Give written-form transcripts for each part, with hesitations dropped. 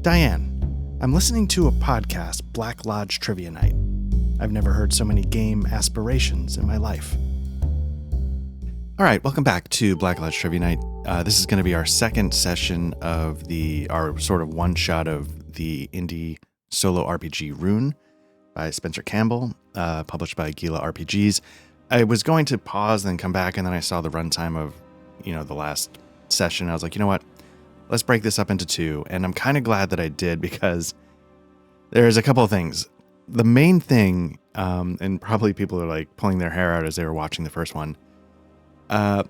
Diane, I'm listening to a podcast, Black Lodge Trivia Night. I've never heard so many game aspirations in my life. All right, welcome back to Black Lodge Trivia Night. This is going to be our second session of our sort of one-shot of the indie solo RPG Rune by Spencer Campbell, published by Gila RPGs. I was going to pause and then come back, and then I saw the runtime of, the last session. I was like, you know what? Let's break this up into two. And I'm kind of glad that I did, because there's a couple of things. The main thing, and probably people are like pulling their hair out as they were watching the first one. Right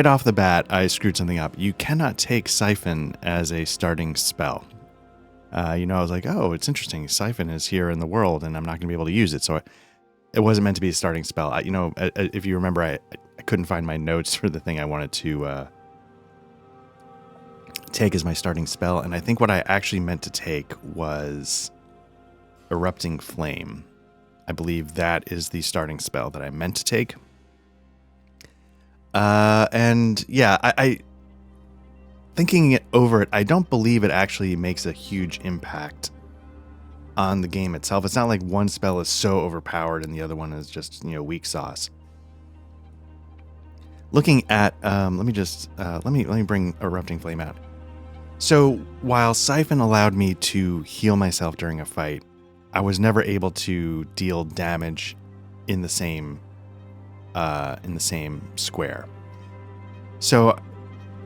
off the bat, I screwed something up. You cannot take Siphon as a starting spell. I was like, oh, it's interesting. Siphon is here in the world, and I'm not going to be able to use it. So it wasn't meant to be a starting spell. If you remember, I couldn't find my notes for the thing I wanted to take as my starting spell. And I think what I actually meant to take was Erupting Flame. I believe that is the starting spell that I meant to take. I thinking it over it, I don't believe it actually makes a huge impact on the game itself. It's not like one spell is so overpowered and the other one is just, weak sauce. Looking at, let me bring Erupting Flame out. So while Siphon allowed me to heal myself during a fight, I was never able to deal damage in the same square. So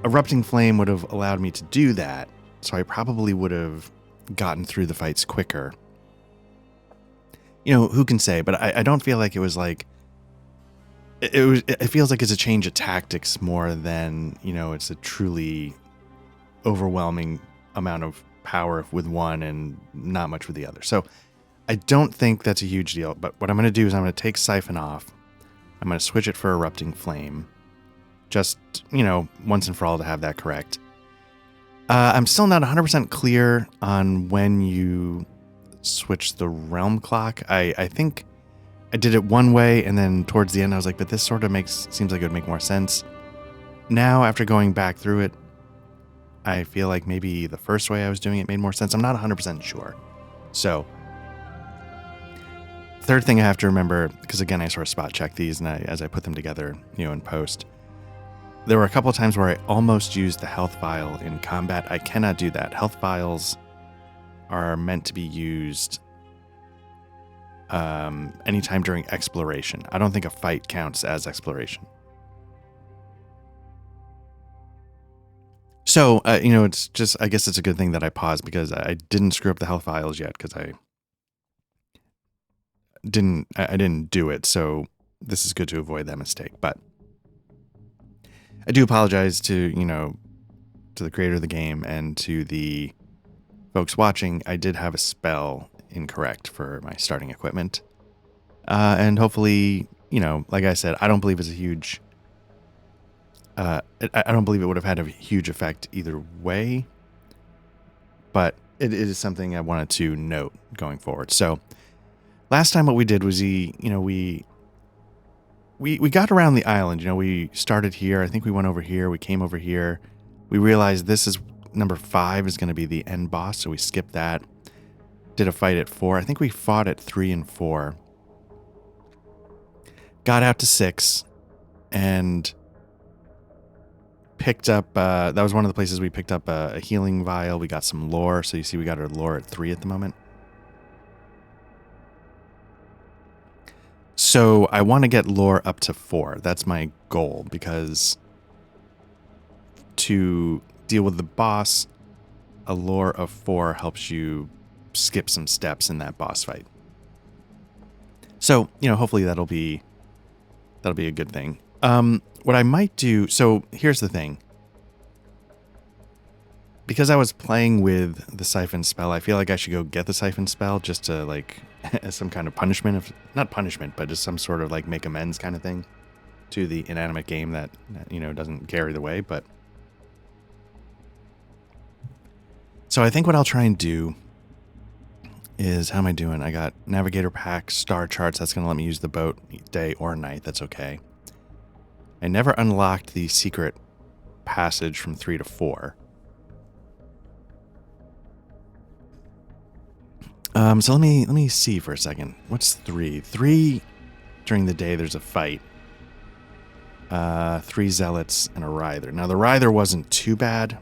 Erupting Flame would have allowed me to do that, so I probably would have gotten through the fights quicker. Who can say? But I don't feel like it was like it feels like it's a change of tactics more than it's a truly overwhelming amount of power with one and not much with the other. So I don't think that's a huge deal. But what I'm going to do is I'm going to take Siphon off. I'm going to switch it for Erupting Flame. Just, once and for all to have that correct. I'm still not 100% clear on when you switch the realm clock. I think I did it one way, and then towards the end I was like, but this sort of seems like it would make more sense. Now, after going back through it, I feel like maybe the first way I was doing it made more sense. I'm not 100% sure. So, third thing I have to remember, because again, I sort of spot check these, and as I put them together, in post, there were a couple of times where I almost used the health vial in combat. I cannot do that. Health vials are meant to be used anytime during exploration. I don't think a fight counts as exploration. So, it's just, I guess it's a good thing that I paused, because I didn't screw up the health vials yet, because I didn't do it. So this is good to avoid that mistake. But I do apologize to the creator of the game and to the folks watching. I did have a spell incorrect for my starting equipment. And hopefully, like I said, I don't believe it's a huge... I don't believe it would have had a huge effect either way. But it is something I wanted to note going forward. So last time what we did was we got around the island. We started here. I think we went over here. We came over here. We realized this is number 5 is going to be the end boss. So we skipped that. Did a fight at 4. I think we fought at 3 and 4. Got out to 6 and picked up, that was one of the places we picked up a healing vial. We got some lore. So you see we got our lore at 3 at the moment. So I want to get lore up to 4. That's my goal, because to deal with the boss, a lore of 4 helps you skip some steps in that boss fight. So, hopefully that'll be a good thing. What I might do, so here's the thing. Because I was playing with the Siphon spell, I feel like I should go get the Siphon spell just to as some kind of punishment, not punishment, but just some sort of make amends kind of thing to the inanimate game that doesn't carry the way. But so I think what I'll try and do is, how am I doing? I got Navigator Pack, Star Charts. That's going to let me use the boat day or night. That's okay. I never unlocked the secret passage from 3 to 4. So let me see for a second. What's 3? 3 during the day. There's a fight. 3 zealots and a writher. Now the writher wasn't too bad.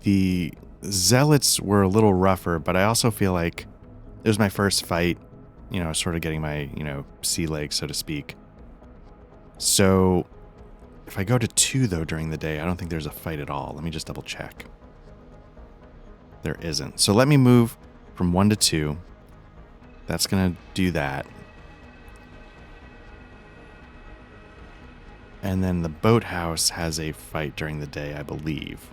The zealots were a little rougher, but I also feel like it was my first fight. You know, sort of getting my sea legs, so to speak. So if I go to 2 though during the day, I don't think there's a fight at all. Let me just double check. There isn't. So let me move from 1 to 2. That's going to do that. And then the boathouse has a fight during the day, I believe.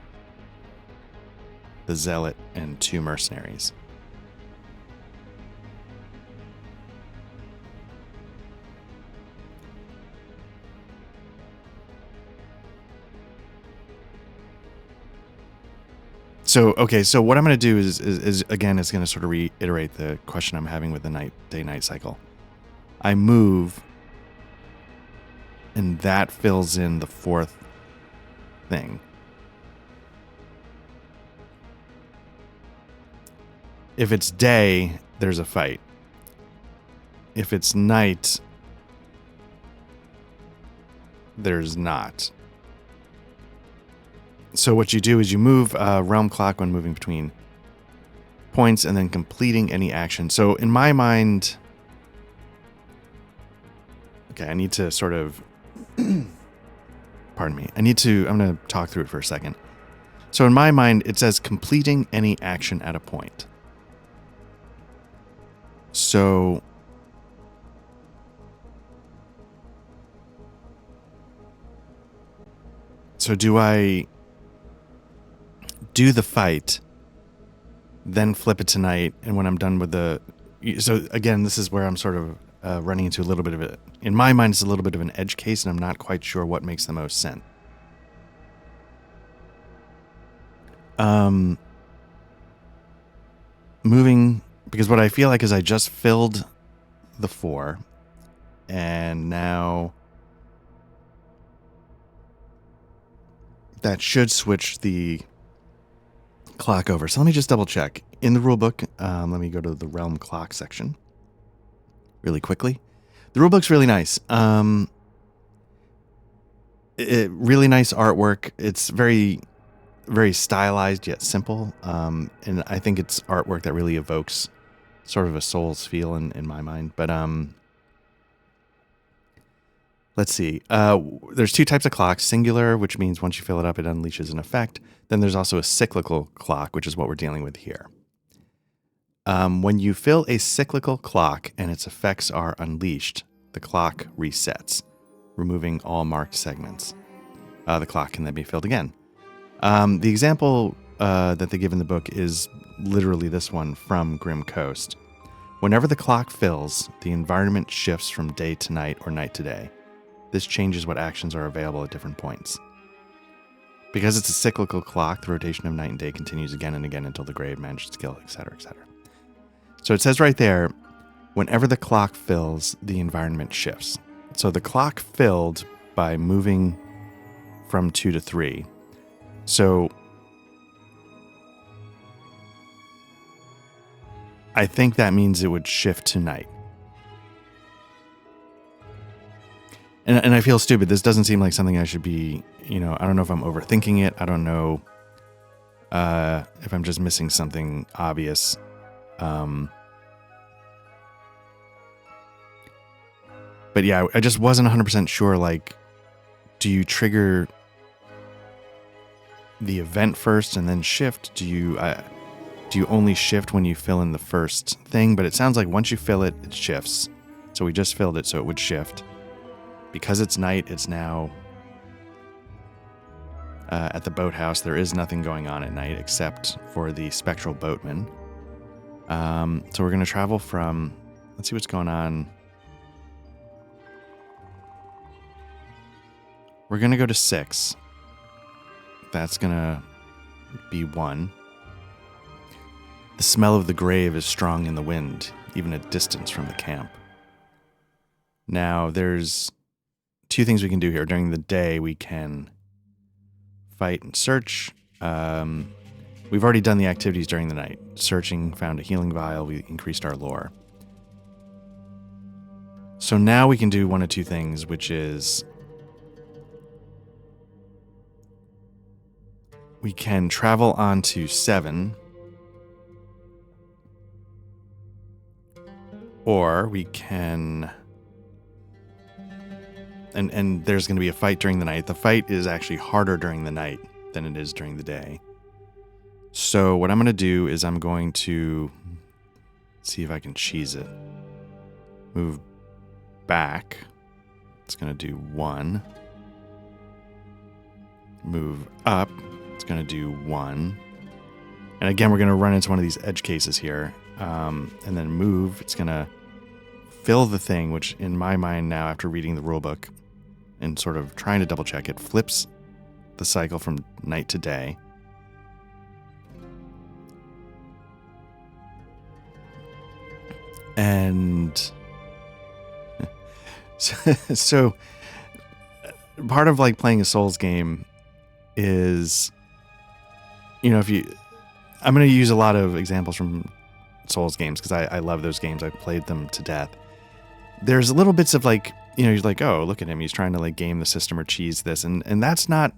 The zealot and 2 mercenaries. So, okay, so what I'm going to do is again, it's going to sort of reiterate the question I'm having with the day-night cycle. I move, and that fills in the 4th thing. If it's day, there's a fight. If it's night, there's not. So what you do is you move realm clock when moving between points and then completing any action. So in my mind, okay, I need to sort of, pardon me. I'm going to talk through it for a second. So in my mind, it says completing any action at a point. So do I do the fight, then flip it to night, and when I'm done with so again, this is where I'm sort of running into a little bit of it. In my mind, it's a little bit of an edge case, and I'm not quite sure what makes the most sense. Moving, because what I feel like is I just filled the 4, and now that should switch the clock over. So let me just double check. In the rulebook, let me go to the realm clock section really quickly. The rulebook's really nice. Really nice artwork. It's very, very stylized yet simple. And I think it's artwork that really evokes sort of a Souls feel in my mind. But let's see. There's 2 types of clocks. Singular, which means once you fill it up, it unleashes an effect. Then there's also a cyclical clock, which is what we're dealing with here. When you fill a cyclical clock and its effects are unleashed, the clock resets, removing all marked segments. The clock can then be filled again. The example that they give in the book is literally this one from Grim Coast. Whenever the clock fills, the environment shifts from day to night or night to day. This changes what actions are available at different points. Because it's a cyclical clock, the rotation of night and day continues again and again until the grave manages to kill, etc., etc. So it says right there, whenever the clock fills, the environment shifts. So the clock filled by moving from 2 to 3. So I think that means it would shift to night. And I feel stupid. This doesn't seem like something I should be, I don't know if I'm overthinking it. I don't know if I'm just missing something obvious. But yeah, I just wasn't 100% sure, like, do you trigger the event first and then shift? Do you only shift when you fill in the first thing? But it sounds like once you fill it, it shifts. So we just filled it, so it would shift. Because it's night, it's now at the boathouse. There is nothing going on at night except for the spectral boatman. So we're going to travel from, let's see what's going on. We're going to go to 6. That's going to be 1. The smell of the grave is strong in the wind, even at distance from the camp. Now, there's 2 things we can do here. During the day, we can fight and search. We've already done the activities during the night. Searching, found a healing vial, we increased our lore. So now we can do one of two things, which is we can travel on to 7, or we can... And there's going to be a fight during the night. The fight is actually harder during the night than it is during the day. So what I'm going to do is I'm going to see if I can cheese it. Move back. It's going to do 1. Move up. It's going to do 1. And again, we're going to run into one of these edge cases here. And then move. It's going to fill the thing, which in my mind now, after reading the rulebook and sort of trying to double check it, flips the cycle from night to day. And so part of like playing a Souls game is, you know, I'm going to use a lot of examples from Souls games because I love those games. I've played them to death. There's little bits of like, you know, you're like, oh, look at him. He's trying to like game the system or cheese this. And that's not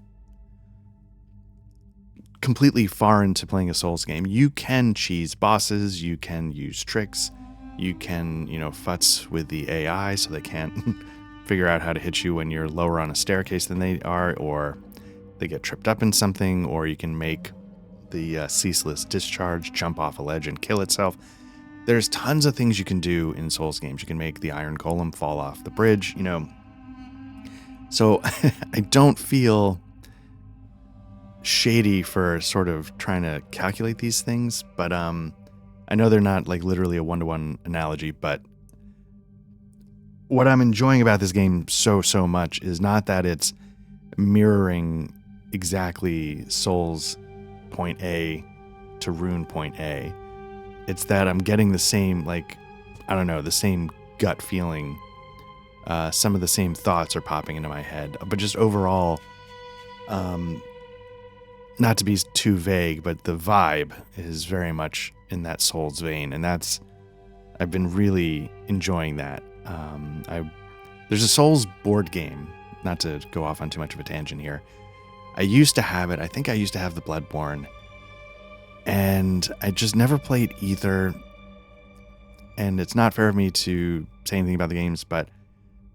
completely foreign to playing a Souls game. You can cheese bosses. You can use tricks. You can, you know, futz with the AI so they can't figure out how to hit you when you're lower on a staircase than they are, or they get tripped up in something, or you can make the ceaseless discharge jump off a ledge and kill itself. There's tons of things you can do in Souls games. You can make the Iron Golem fall off the bridge, you know. So I don't feel shady for sort of trying to calculate these things, but I know they're not like literally a one-to-one analogy, but what I'm enjoying about this game so much is not that it's mirroring exactly Souls point A to Rune point A. It's that I'm getting the same, like, I don't know, the same gut feeling. Some of the same thoughts are popping into my head, but just overall, not to be too vague, but the vibe is very much in that Souls vein, and I've been really enjoying that. There's a Souls board game, not to go off on too much of a tangent here. I used to have it. I think I used to have the Bloodborne, and I just never played either. And it's not fair of me to say anything about the games, but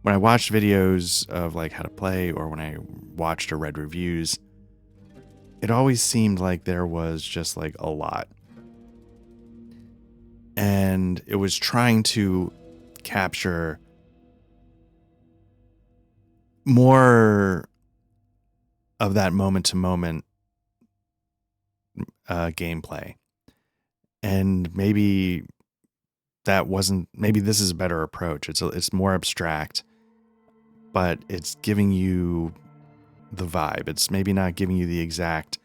when I watched videos of like how to play, or when I watched or read reviews, it always seemed like there was just like a lot. And it was trying to capture more of that moment-to-moment gameplay. And maybe this is a better approach. It's more abstract, but it's giving you the vibe. It's maybe not giving you the exact,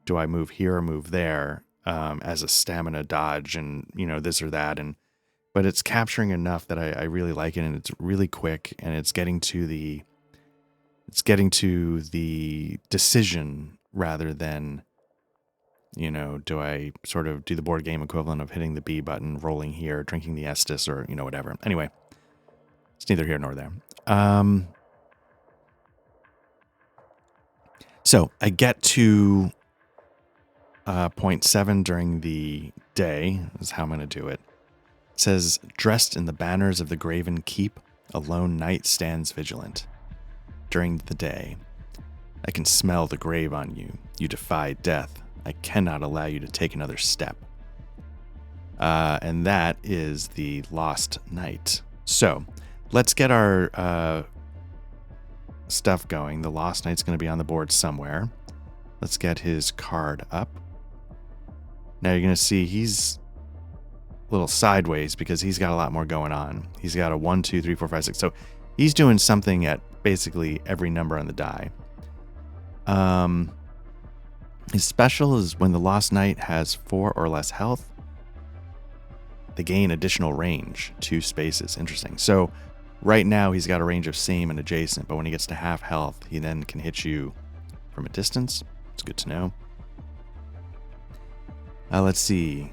do I move here or move there, as a stamina dodge and, you know, this or that. But it's capturing enough that I really like it, and it's really quick, and it's getting to the decision rather than, you know, do I sort of do the board game equivalent of hitting the B button, rolling here, drinking the Estus, or, you know, whatever. Anyway, it's neither here nor there. So I get to point 7 during the day, is how I'm going to do it. It says, dressed in the banners of the graven keep, a lone knight stands vigilant. During the day, I can smell the grave on you. You defy death. I cannot allow you to take another step. And that is the Lost Knight. So let's get our stuff going. The Lost Knight's going to be on the board somewhere. Let's get his card up. Now you're going to see he's a little sideways because he's got a lot more going on. He's got a 1, 2, 3, 4, 5, 6. So he's doing something at basically every number on the die. His special is when the Lost Knight has 4 or less health, they gain additional range, 2 spaces. Interesting. So right now he's got a range of same and adjacent, but when he gets to half health, he then can hit you from a distance. It's good to know. Let's see.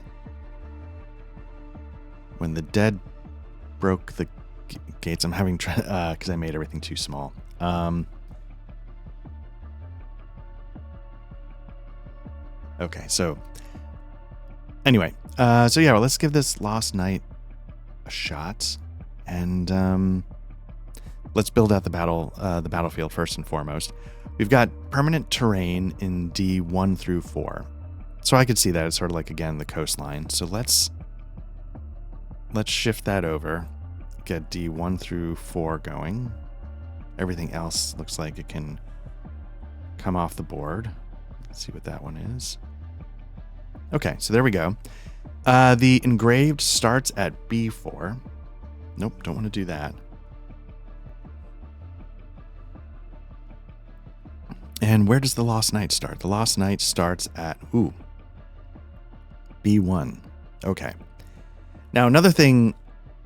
When the dead broke the gates, I'm having because I made everything too small. Okay, so anyway, so yeah, well, let's give this Lost Night a shot, and let's build out the battlefield first and foremost. We've got permanent terrain in D1 through 4, so I could see that it's sort of like, again, the coastline. So let's shift that over, get D1 through 4 going. Everything else looks like it can come off the board. Let's see what that one is. Okay, so there we go. The engraved starts at B4. Nope, don't want to do that. And where does the Lost Night start? The Lost Night starts at, B1. Okay. Now, another thing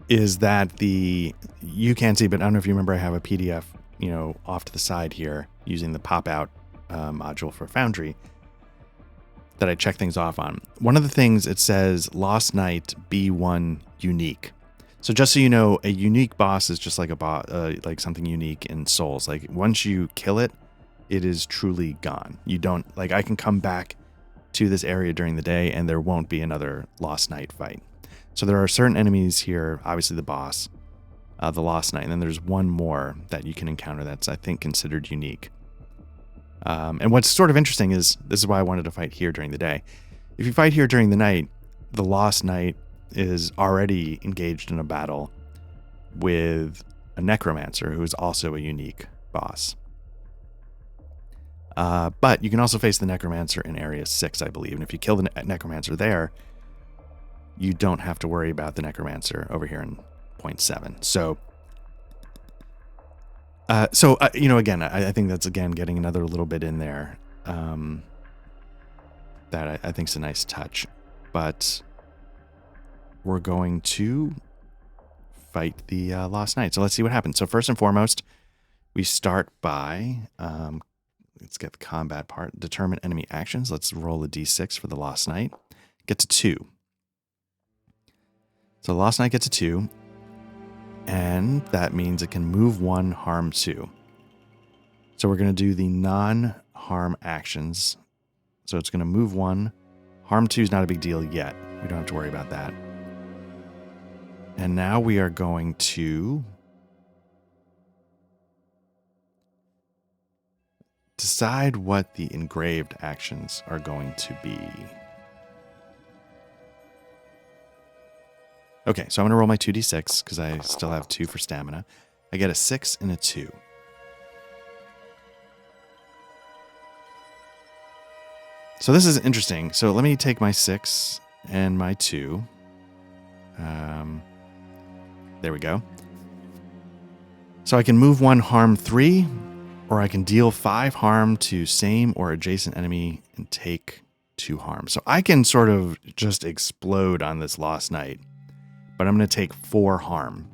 is that you can't see, but I don't know if you remember, I have a PDF, off to the side here using the pop-out module for Foundry that I check things off on. One of the things, it says Lost Night B1 unique. So just so you know, a unique boss is just like like something unique in Souls. Like once you kill it, it is truly gone. You don't, like, I can come back to this area during the day and there won't be another Lost Night fight. So there are certain enemies here, obviously the boss, the Lost Night, and then there's one more that you can encounter that's, I think, considered unique. And what's sort of interesting is, this is why I wanted to fight here during the day. If you fight here during the night, the Lost Night is already engaged in a battle with a Necromancer, who is also a unique boss. But you can also face the Necromancer in Area 6, I believe. And if you kill the Necromancer there, you don't have to worry about the Necromancer over here in point 7. So, again, I think that's, again, getting another little bit in there that I think is a nice touch. But we're going to fight the Lost Night. So let's see what happens. So first and foremost, we start by, let's get the combat part, determine enemy actions. Let's roll a d6 for the Lost Night. Gets a 2. So Lost Night gets a 2. And that means it can move 1, harm 2. So we're going to do the non-harm actions. So it's going to move 1. Harm 2 is not a big deal yet. We don't have to worry about that. And now we are going to decide what the engraved actions are going to be. Okay, so I'm going to roll my 2d6 because I still have 2 for stamina. I get a 6 and a 2. So this is interesting. So let me take my 6 and my 2. There we go. So I can move 1, harm 3, or I can deal 5 harm to same or adjacent enemy and take 2 harm. So I can sort of just explode on this Lost Night. But I'm going to take 4 harm.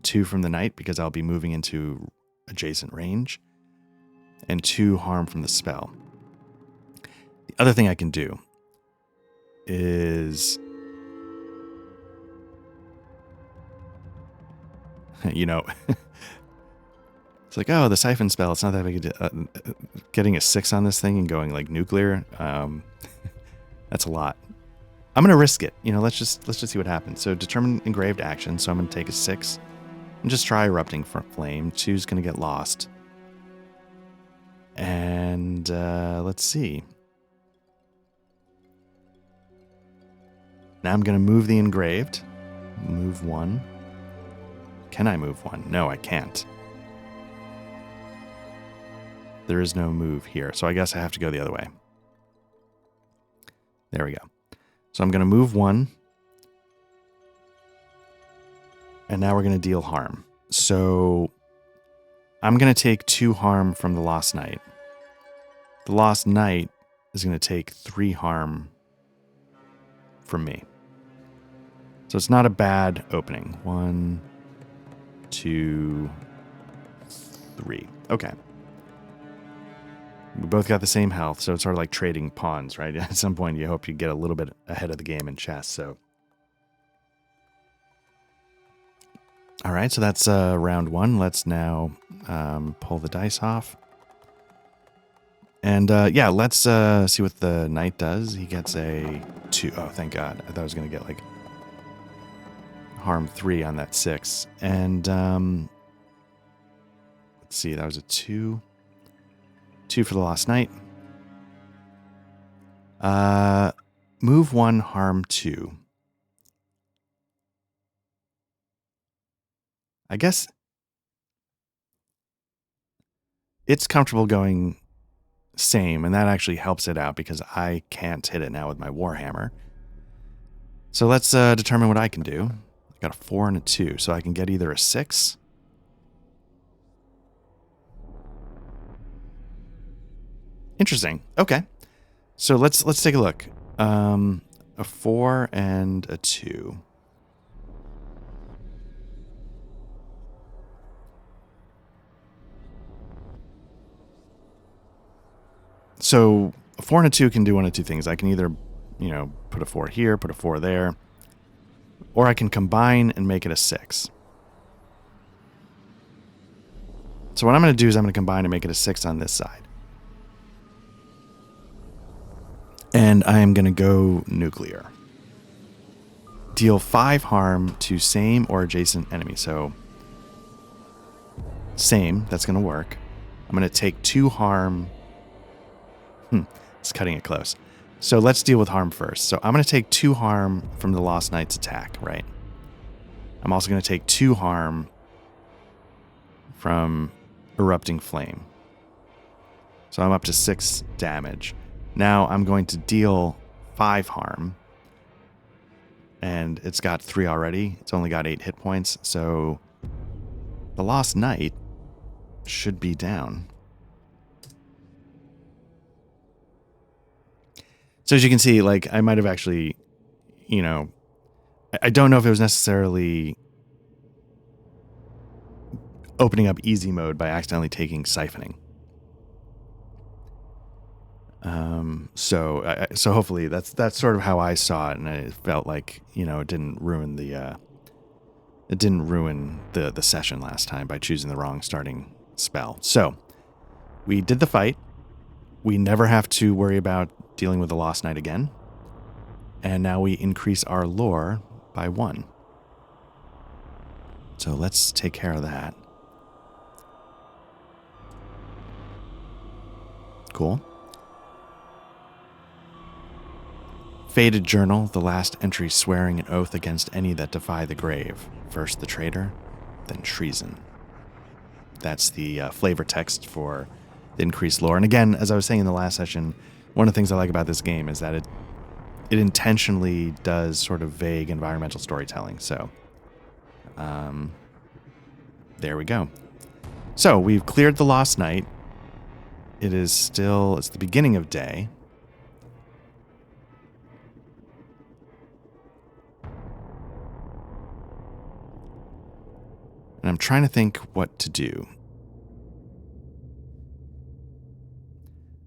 2 from the Knight because I'll be moving into adjacent range. And 2 harm from the spell. The other thing I can do is, it's like, oh, the siphon spell, it's not that big a deal. Getting a 6 on this thing and going like nuclear, that's a lot. I'm going to risk it. Let's just see what happens. So determine engraved action. So I'm going to take a 6 and just try erupting flame. 2 is going to get lost. And let's see. Now I'm going to move the engraved. Move 1. Can I move 1? No, I can't. There is no move here. So I guess I have to go the other way. There we go. So I'm going to move 1. And now we're going to deal harm. So I'm going to take 2 harm from the Lost Night. The Lost Night is going to take 3 harm from me. So it's not a bad opening. 1, 2, 3. Okay. We both got the same health, so it's sort of like trading pawns, right? At some point, you hope you get a little bit ahead of the game in chess, so. All right, so that's round one. Let's now pull the dice off. And yeah, let's see what the knight does. He gets a 2. Oh, thank God. I thought I was going to get like harm 3 on that 6. And let's see, that was a 2. 2 for the Lost Knight. Move 1, harm 2. I guess it's comfortable going same, and that actually helps it out because I can't hit it now with my Warhammer. So let's determine what I can do. I got a 4 and a 2, so I can get either a 6. Interesting. Okay. So let's take a look. A 4 and a 2. So a 4 and a 2 can do one of two things. I can either, you know, put a 4 here, put a 4 there, or I can combine and make it a 6. So what I'm going to do is I'm going to combine and make it a 6 on this side. And I am going to go nuclear. Deal 5 harm to same or adjacent enemy. So same, that's going to work. I'm going to take 2 harm. It's cutting it close. So let's deal with harm first. So I'm going to take 2 harm from the Lost Knight's attack, right? I'm also going to take 2 harm from Erupting Flame. So I'm up to 6 damage. Now I'm going to deal 5 harm. And it's got 3 already. It's only got 8 hit points. So the Lost Knight should be down. So as you can see, like, I might have actually, you know, I don't know if it was necessarily opening up easy mode by accidentally taking siphoning. So hopefully that's sort of how I saw it, and it felt like, you know, it didn't ruin the session last time by choosing the wrong starting spell. So we did the fight. We never have to worry about dealing with the Lost Knight again. And now we increase our lore by 1. So let's take care of that. Cool. Fated Journal, the last entry swearing an oath against any that defy the grave. First the traitor, then treason. That's the flavor text for the increased lore. And again, as I was saying in the last session, one of the things I like about this game is that it intentionally does sort of vague environmental storytelling. So, there we go. So we've cleared the Lost Knight. It's the beginning of day. And I'm trying to think what to do.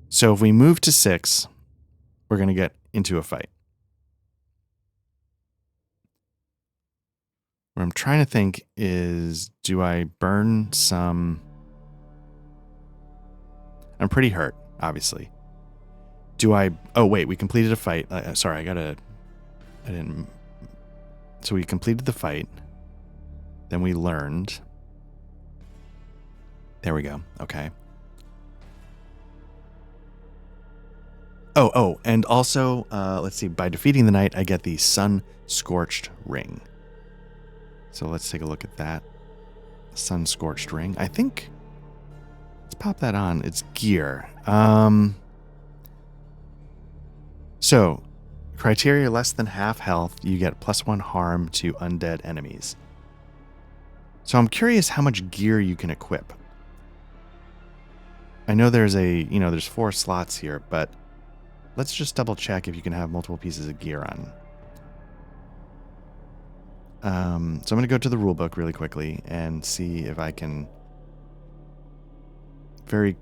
So if we move to 6, we're going to get into a fight. What I'm trying to think is, do I burn some... I'm pretty hurt, obviously. Do I... Oh, wait, we completed a fight. Sorry, I didn't... So we completed the fight. Then we learned. There we go. Okay. Oh, and also, let's see. By defeating the knight, I get the Sun-Scorched Ring. So let's take a look at that. Sun-Scorched Ring. I think... Let's pop that on. It's gear. So, criteria less than half health, you get +1 harm to undead enemies. So I'm curious how much gear you can equip. I know there's there's 4 slots here, but let's just double check if you can have multiple pieces of gear on. So I'm going to go to the rulebook really quickly and see if I can very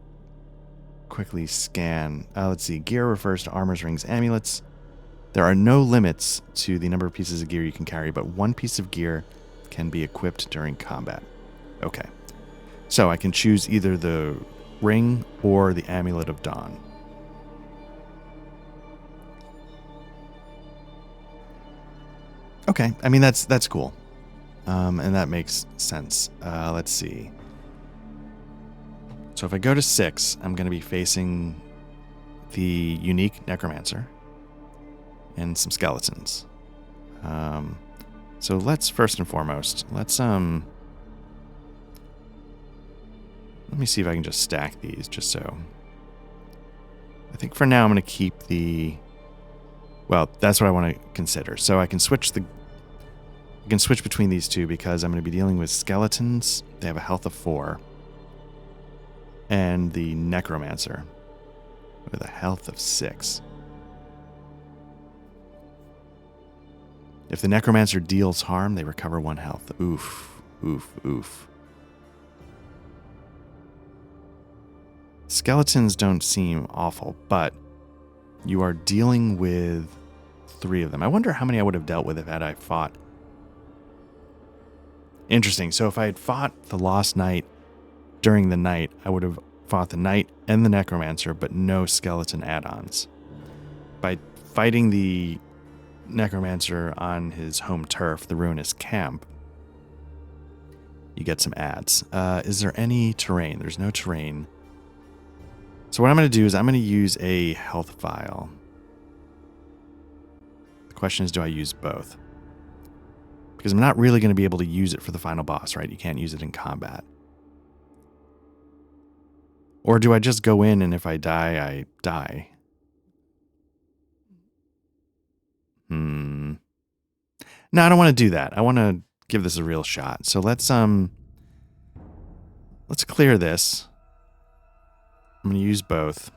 quickly scan. Let's see. Gear refers to armors, rings, amulets. There are no limits to the number of pieces of gear you can carry, but one piece of gear can be equipped during combat. Okay. So I can choose either the ring or the Amulet of Dawn. Okay. I mean, that's cool. And that makes sense. Let's see. So if I go to 6, I'm going to be facing the unique Necromancer and some skeletons. So let's first and foremost, let me see if I can just stack these just so. I think for now I'm going to keep well, that's what I want to consider. So I can switch between these two because I'm going to be dealing with skeletons. They have a health of 4. And the Necromancer with a health of 6. If the Necromancer deals harm, they recover 1 health. Oof, oof, oof. Skeletons don't seem awful, but you are dealing with 3 of them. I wonder how many I would have dealt with if I fought. Interesting. So if I had fought the Lost Knight during the night, I would have fought the Knight and the Necromancer, but no skeleton add-ons. By fighting the Necromancer on his home turf, the Ruinous Camp, you get some adds. Is there any terrain? There's no terrain. So what I'm going to do is I'm going to use a health vial. The question is, do I use both? Because I'm not really going to be able to use it for the final boss, right? You can't use it in combat. Or do I just go in and if I die, I die? No, I don't want to do that. I want to give this a real shot. So let's clear this. I'm going to use both.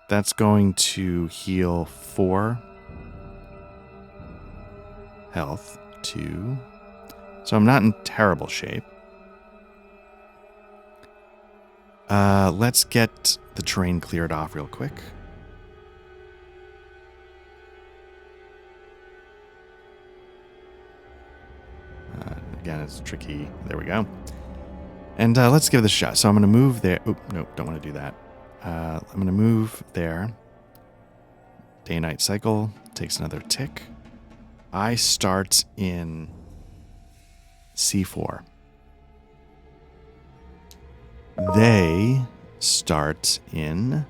That's going to heal 4 health, 2. So I'm not in terrible shape. Let's get the terrain cleared off real quick. Again, it's tricky. There we go. And let's give this a shot. So I'm going to move there. Oop, nope, don't want to do that. I'm going to move there. Day-night cycle takes another tick. I start in C4. They start in...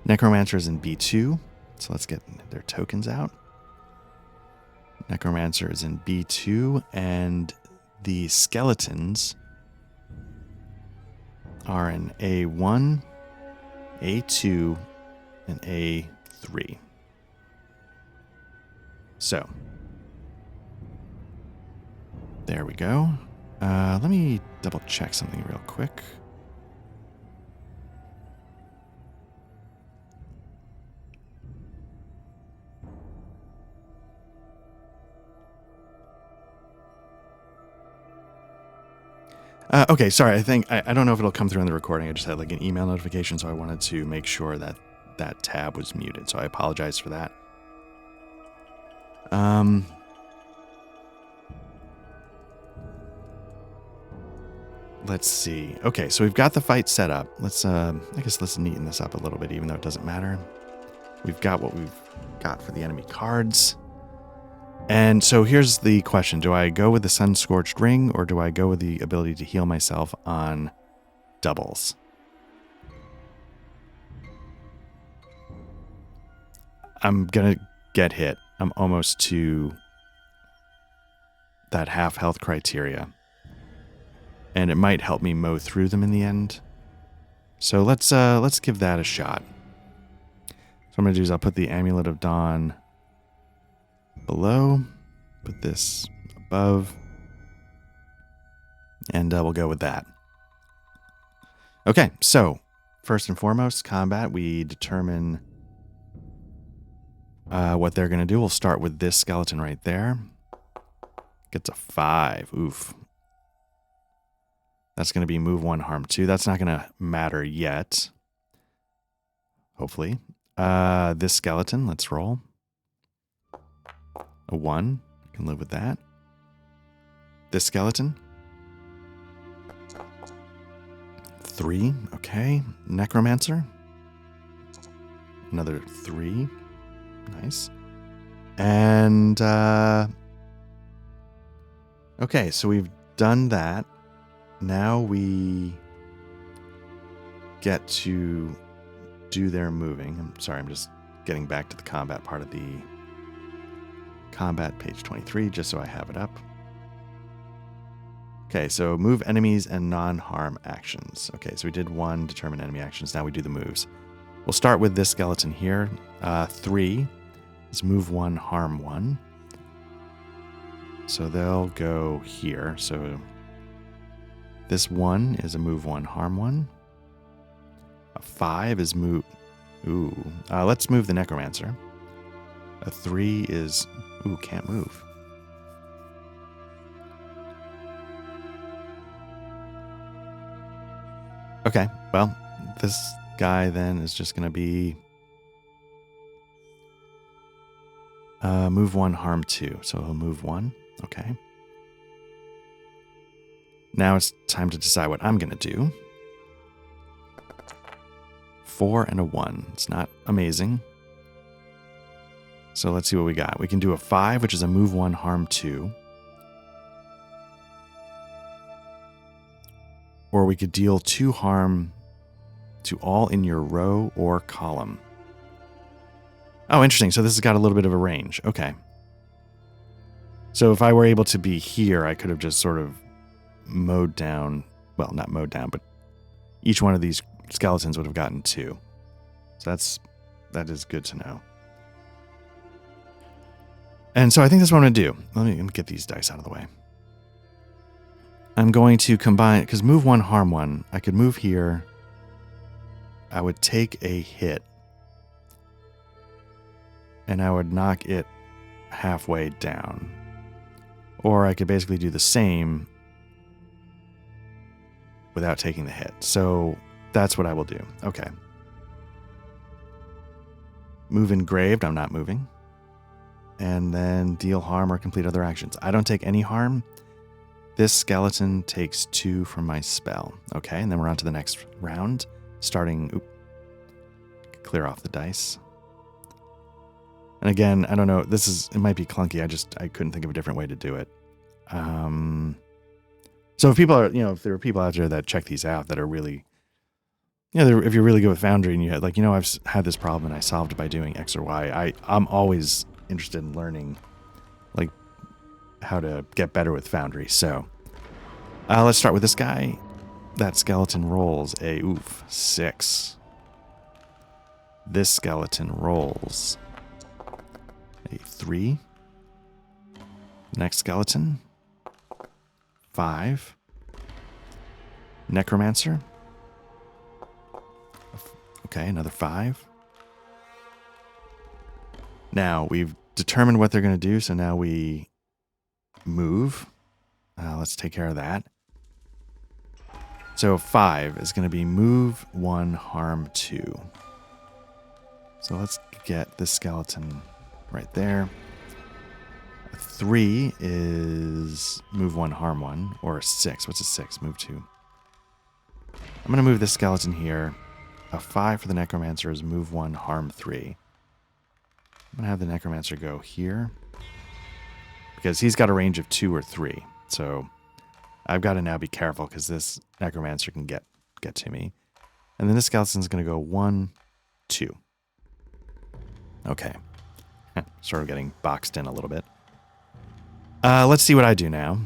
Necromancer is in B2. So let's get their tokens out. Necromancer is in B2, and the skeletons are in A1, A2, and A3. So, there we go. Let me double check something real quick. Okay, sorry. I don't know if it'll come through in the recording. I just had like an email notification, so I wanted to make sure that that tab was muted. So I apologize for that. Let's see. Okay, so we've got the fight set up. Let's I guess let's neaten this up a little bit, even though it doesn't matter. We've got what we've got for the enemy cards. And so here's the question. Do I go with the Sun-Scorched Ring, or do I go with the ability to heal myself on doubles? I'm going to get hit. I'm almost to that half health criteria. And it might help me mow through them in the end. So let's give that a shot. So what I'm going to do is I'll put the Amulet of Dawn below, put this above, and we'll go with that. Okay, so first and foremost, combat, we determine what they're going to do. We'll start with this skeleton right there. Gets a 5. Oof. That's going to be move 1, harm 2. That's not going to matter yet. Hopefully. This skeleton, let's roll. A 1. I can live with that. This skeleton. 3. Okay. Necromancer. Another 3. Nice. And, okay, so we've done that. Now we get to do their moving. I'm sorry, I'm just getting back to the combat part of the combat, page 23, just so I have it up. Okay, so move enemies and non-harm actions. Okay, so we did 1, determine enemy actions. Now we do the moves. We'll start with this skeleton here. 3 is move 1, harm 1. So they'll go here. So this 1 is a move 1, harm 1. A 5 is move... Ooh. Let's move the Necromancer. A 3 is... Ooh, can't move. Okay, well, this guy then is just going to be... move 1, harm 2. So he'll move 1. Okay. Now it's time to decide what I'm going to do. 4 and a 1. It's not amazing. So let's see what we got. We can do a 5, which is a move 1, harm 2. Or we could deal 2 harm to all in your row or column. Oh, interesting. So this has got a little bit of a range. Okay. So if I were able to be here, I could have just sort of mowed down, well, not mowed down, but each one of these skeletons would have gotten 2. So that is good to know. And so I think that's what I'm going to do. Let me get these dice out of the way. I'm going to combine, because move 1, harm 1, I could move here. I would take a hit. And I would knock it halfway down. Or I could basically do the same without taking the hit. So that's what I will do. Okay. Move engraved, I'm not moving. And then deal harm or complete other actions. I don't take any harm. This skeleton takes 2 from my spell. Okay, and then we're on to the next round. Starting, clear off the dice. And again, I don't know, it might be clunky. I couldn't think of a different way to do it. So if people are, if there are people out there that check these out that are really, if you're really good with Foundry and you had I've had this problem and I solved it by doing X or Y, I'm always interested in learning, how to get better with Foundry. So let's start with this guy. That skeleton rolls a 6. This skeleton rolls a 3. Next skeleton, 5. Necromancer. Okay, another 5. Now we've determined what they're going to do, so now we move. Let's take care of that. So 5 is going to be move 1, harm 2. So let's get this skeleton right there. 3 is move 1, harm 1, or a 6. What's a 6? Move 2. I'm going to move this skeleton here. A 5 for the Necromancer is move 1, harm 3. I'm going to have the Necromancer go here, because he's got a range of 2 or 3. So I've got to now be careful, because this Necromancer can get to me. And then this skeleton's going to go 1, 2. Okay. Sort of getting boxed in a little bit. Let's see what I do now.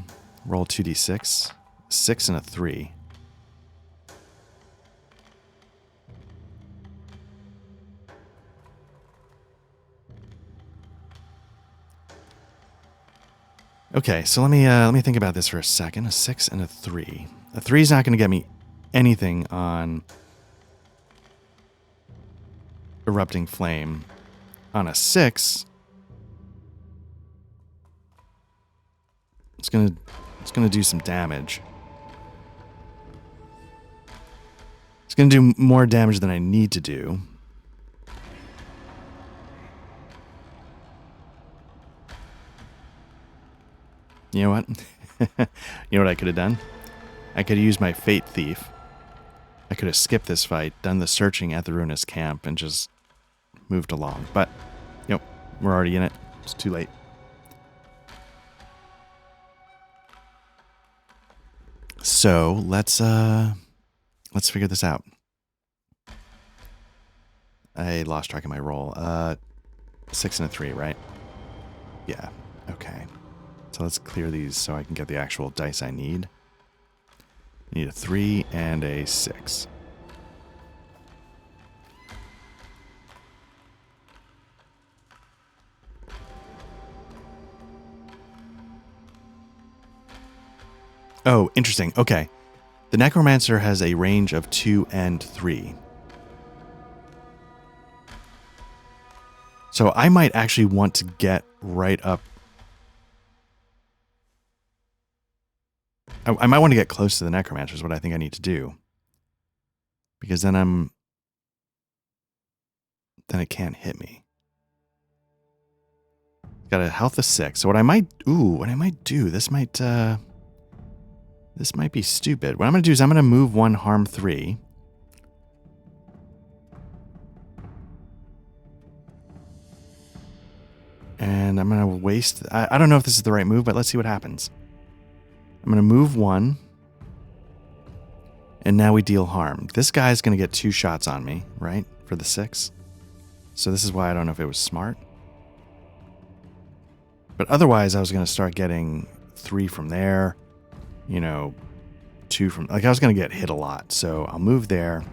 Roll 2d6. 6 and a 3. Okay, so let me think about this for a second. A 6 and a 3. A 3 is not going to get me anything on Erupting Flame. On a 6, it's gonna do some damage. It's going to do more damage than I need to do. You know what? You know what I could have done? I could have used my Fate Thief. I could have skipped this fight, done the searching at the Ruinous camp, and just moved along. But, yep, we're already in it. It's too late. So let's figure this out. I lost track of my roll. 6 and a 3, right? Yeah. Okay. So let's clear these so I can get the actual dice I need. I need a 3 and a 6. Oh, interesting. Okay. The Necromancer has a range of 2 and 3. So I might actually want to get right up. I might want to get close to the Necromancer is what I think I need to do. Because then it can't hit me. Got a health of 6. So what I might do, this might be stupid. What I'm going to do is I'm going to move 1 harm 3. And I'm going to waste... I don't know if this is the right move, but let's see what happens. I'm going to move 1. And now we deal harm. This guy's going to get 2 shots on me, right? For the 6. So this is why I don't know if it was smart. But otherwise, I was going to start getting 3 from there. You know, 2 from... Like, I was going to get hit a lot. So I'll move there.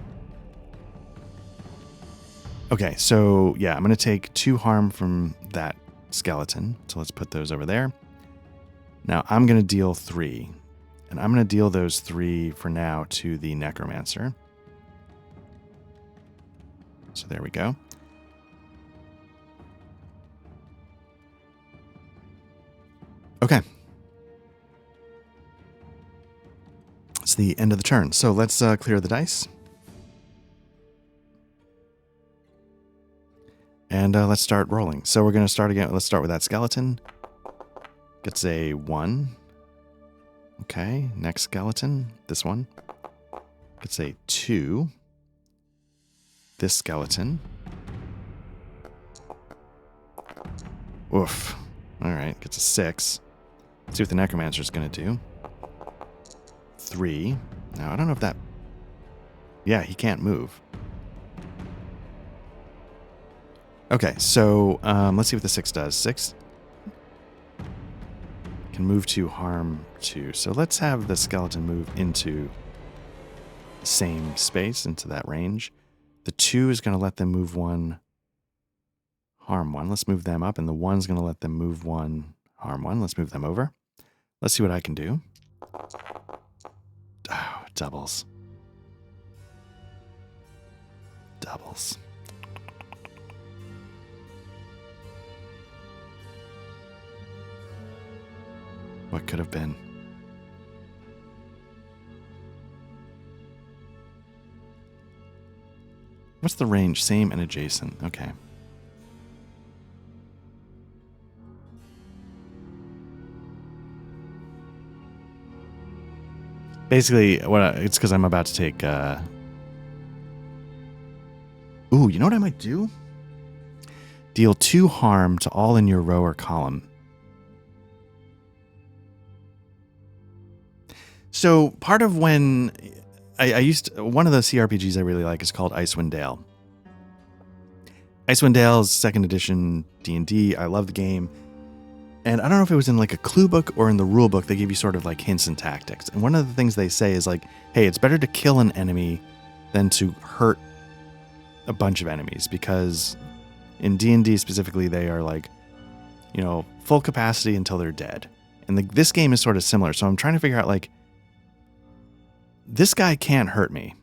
Okay, so, yeah, I'm going to take 2 harm from that skeleton. So let's put those over there. Now, I'm going to deal 3. And I'm going to deal those 3 for now to the Necromancer. So there we go. Okay. It's the end of the turn. So let's clear the dice. And let's start rolling. So we're going to start again. Let's start with that skeleton. Gets a 1. Okay. Next skeleton. This one. Gets a 2. This skeleton. Oof. All right. Gets a 6. Let's see what the Necromancer is going to do. 3. Now, I don't know if that... Yeah, he can't move. Okay, so let's see what the 6 does. 6 can move to harm 2. So let's have the skeleton move into the same space, into that range. The 2 is going to let them move 1, harm 1. Let's move them up. And the 1 is going to let them move 1, harm 1. Let's move them over. Let's see what I can do. Oh, doubles. Doubles. What could have been? What's the range? Same and adjacent. Okay. Basically, it's because I'm about to take... Ooh, you know what I might do? Deal 2 harm to all in your row or column. So part of when one of the CRPGs I really like is called Icewind Dale. Icewind Dale is 2nd edition D&D. I love the game. And I don't know if it was in like a clue book or in the rule book, they give you sort of like hints and tactics. And one of the things they say is like, hey, it's better to kill an enemy than to hurt a bunch of enemies, because in D&D specifically, they are like, you know, full capacity until they're dead. And this game is sort of similar. So I'm trying to figure out like, this guy can't hurt me.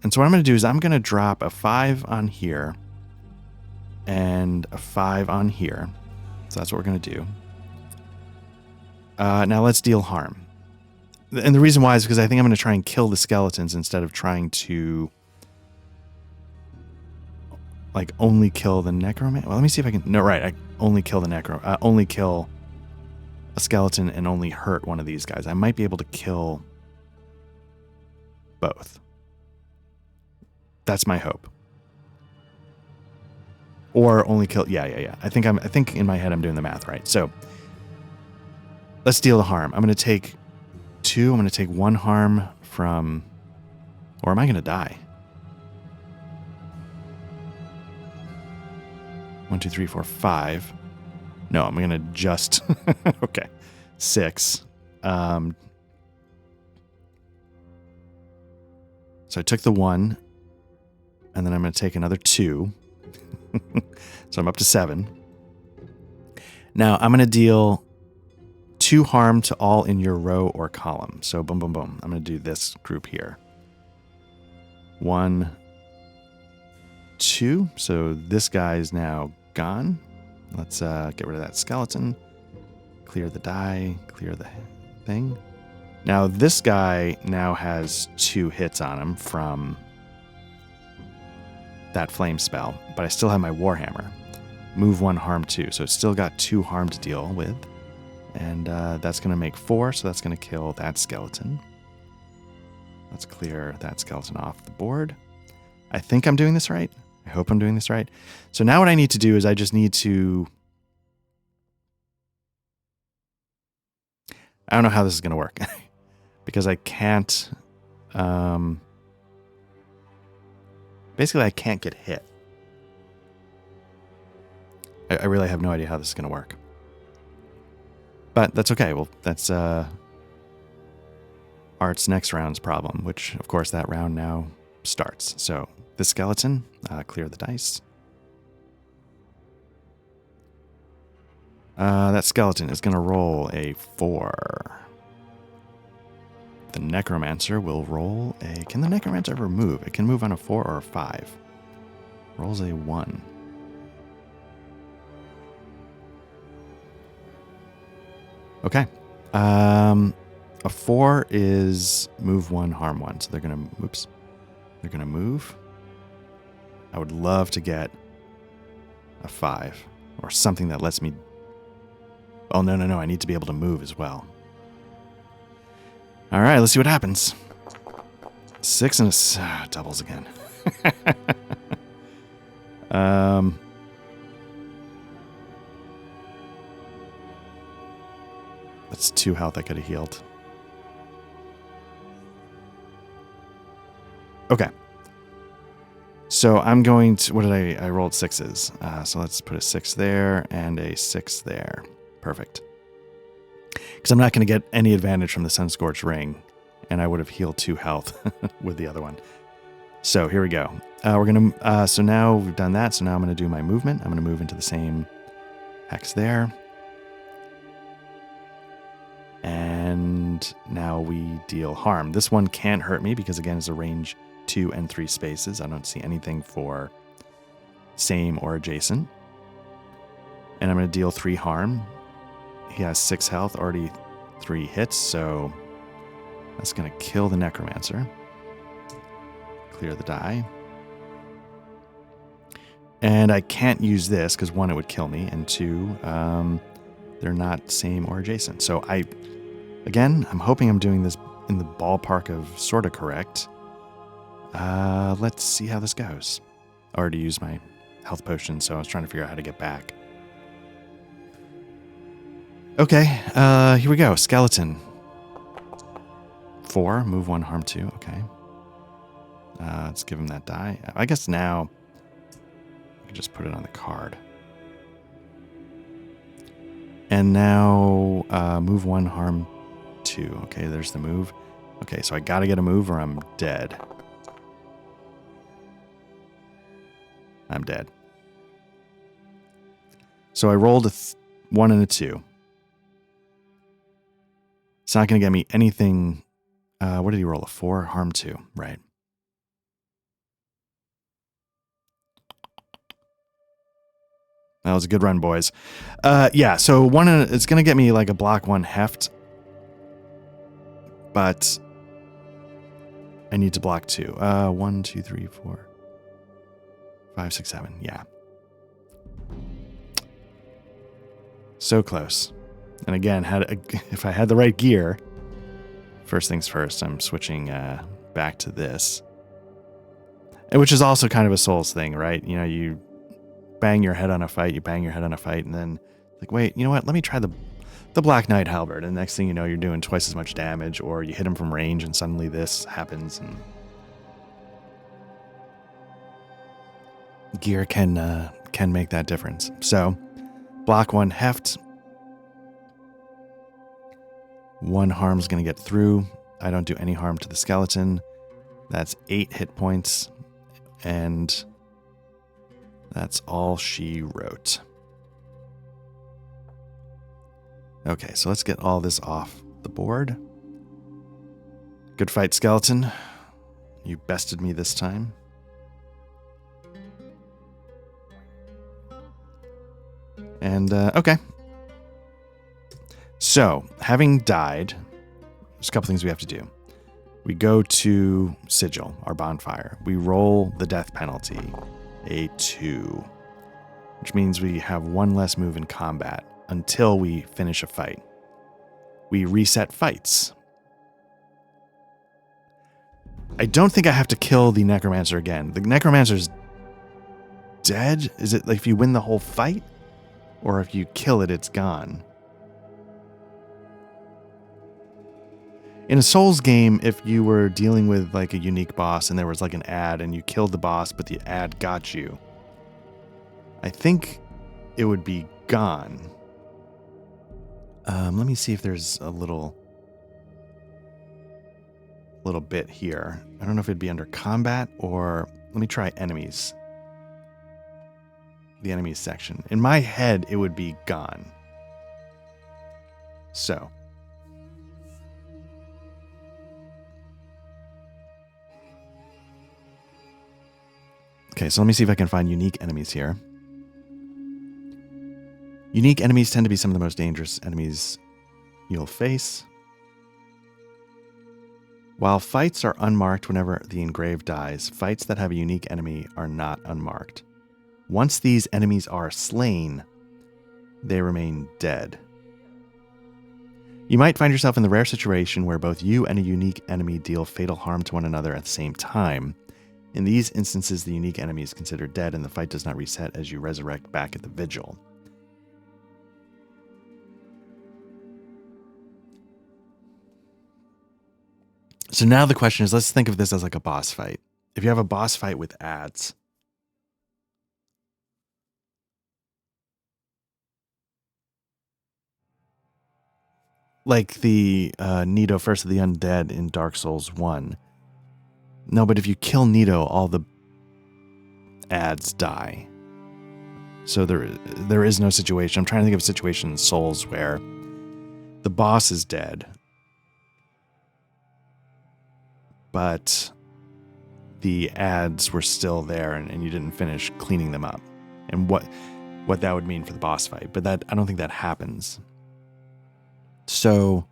And so what I'm going to do is I'm going to drop a 5 on here and a 5 on here. So that's what we're going to do. Now let's deal harm. And the reason why is because I think I'm going to try and kill the skeletons instead of trying to like only kill the necromancer. Well, let me see if I can. No, right. I only kill the only kill a skeleton and only hurt one of these guys. I might be able to kill both. That's my hope. Or only kill. Yeah. I think in my head I'm doing the math right. So let's deal the harm. I'm going to take 2. I'm going to take 1 harm from. Or am I going to die? 1, 2, 3, 4, 5. No, I'm going to just. Okay. 6. So I took the 1. And then I'm going to take another 2. So I'm up to 7. Now I'm going to deal 2 harm to all in your row or column. So boom, boom, boom. I'm going to do this group here. 1, 2. So this guy is now gone. Let's get rid of that skeleton. Clear the die. Clear the thing. Now this guy now has 2 hits on him from that flame spell, but I still have my Warhammer. Move 1, harm 2. So it's still got 2 harm to deal with. And that's going to make 4, so that's going to kill that skeleton. Let's clear that skeleton off the board. I think I'm doing this right. I hope I'm doing this right. So now what I need to do is I just need to... I don't know how this is going to work. Because I can't... Basically, I can't get hit. I really have no idea how this is going to work. But that's okay. Well, that's Art's next round's problem, which, of course, that round now starts. So the skeleton, clear the dice. That skeleton is going to roll a 4. The necromancer will roll a... Can the necromancer ever move? It can move on a 4 or a 5. Rolls a 1. Okay. A 4 is move 1, harm 1. So they're going to... Oops. They're going to move. I would love to get a 5 or something that lets me... Oh, no. I need to be able to move as well. All right, let's see what happens. 6 and a... doubles again. That's 2 health I could have healed. Okay. So I'm going to... What did I rolled 6s. So let's put a 6 there and a 6 there. Perfect. Because I'm not going to get any advantage from the Sunscorched Ring, and I would have healed 2 health with the other one. So here we go. We're going to. So now we've done that. So now I'm going to do my movement. I'm going to move into the same hex there, and now we deal harm. This one can't hurt me because again, it's a range 2 and 3 spaces. I don't see anything for same or adjacent, and I'm going to deal 3 harm. He has 6 health, already 3 hits, so that's going to kill the necromancer. Clear the die. And I can't use this because 1, it would kill me, and 2, they're not same or adjacent. So I'm hoping I'm doing this in the ballpark of sort of correct. Let's see how this goes. I already used my health potion, so I was trying to figure out how to get back. Okay, here we go. Skeleton. 4, move 1, harm 2. Okay. Let's give him that die. I guess now I can just put it on the card. And now move 1, harm 2. Okay, there's the move. Okay, so I gotta get a move or I'm dead. I'm dead. So I rolled a 1 and a 2. It's not going to get me anything. What did he roll? A 4? Harm 2. Right. That was a good run, boys. Yeah, so it's going to get me like a block 1 heft. but I need to block 2. 1, 2, 3, 4, 5, 6, 7. Yeah. So close. And again, if I had the right gear, first things first, I'm switching back to this. Which is also kind of a Souls thing, right? You know, you bang your head on a fight, and then like, wait, you know what? Let me try the Black Knight halberd. And the next thing you know, you're doing twice as much damage, or you hit him from range and suddenly this happens. And gear can make that difference. So block 1 heft. 1 harm's going to get through. I don't do any harm to the skeleton. That's 8 hit points. And that's all she wrote. Okay, so let's get all this off the board. Good fight, skeleton. You bested me this time. And, okay. So, having died, there's a couple things we have to do. We go to Sigil, our bonfire. We roll the death penalty, a 2, which means we have 1 less move in combat until we finish a fight. We reset fights. I don't think I have to kill the Necromancer again. The Necromancer's dead? Is it like if you win the whole fight? Or if you kill it, it's gone? In a Souls game, if you were dealing with like a unique boss and there was like an ad and you killed the boss, but the ad got you, I think it would be gone. Let me see if there's a little bit here. I don't know if it'd be under combat or let me try enemies. The enemies section. In my head, it would be gone. So. Okay, so let me see if I can find unique enemies here. Unique enemies tend to be some of the most dangerous enemies you'll face. While fights are unmarked whenever the engraved dies, fights that have a unique enemy are not unmarked. Once these enemies are slain, they remain dead. You might find yourself in the rare situation where both you and a unique enemy deal fatal harm to one another at the same time. In these instances, the unique enemy is considered dead and the fight does not reset as you resurrect back at the vigil. So now the question is, let's think of this as like a boss fight. If you have a boss fight with ads, like the Nito First of the Undead in Dark Souls 1. No, but if you kill Nito, all the ads die. So there is no situation. I'm trying to think of a situation in Souls where the boss is dead, but the ads were still there and you didn't finish cleaning them up. And what that would mean for the boss fight. But I don't think that happens. So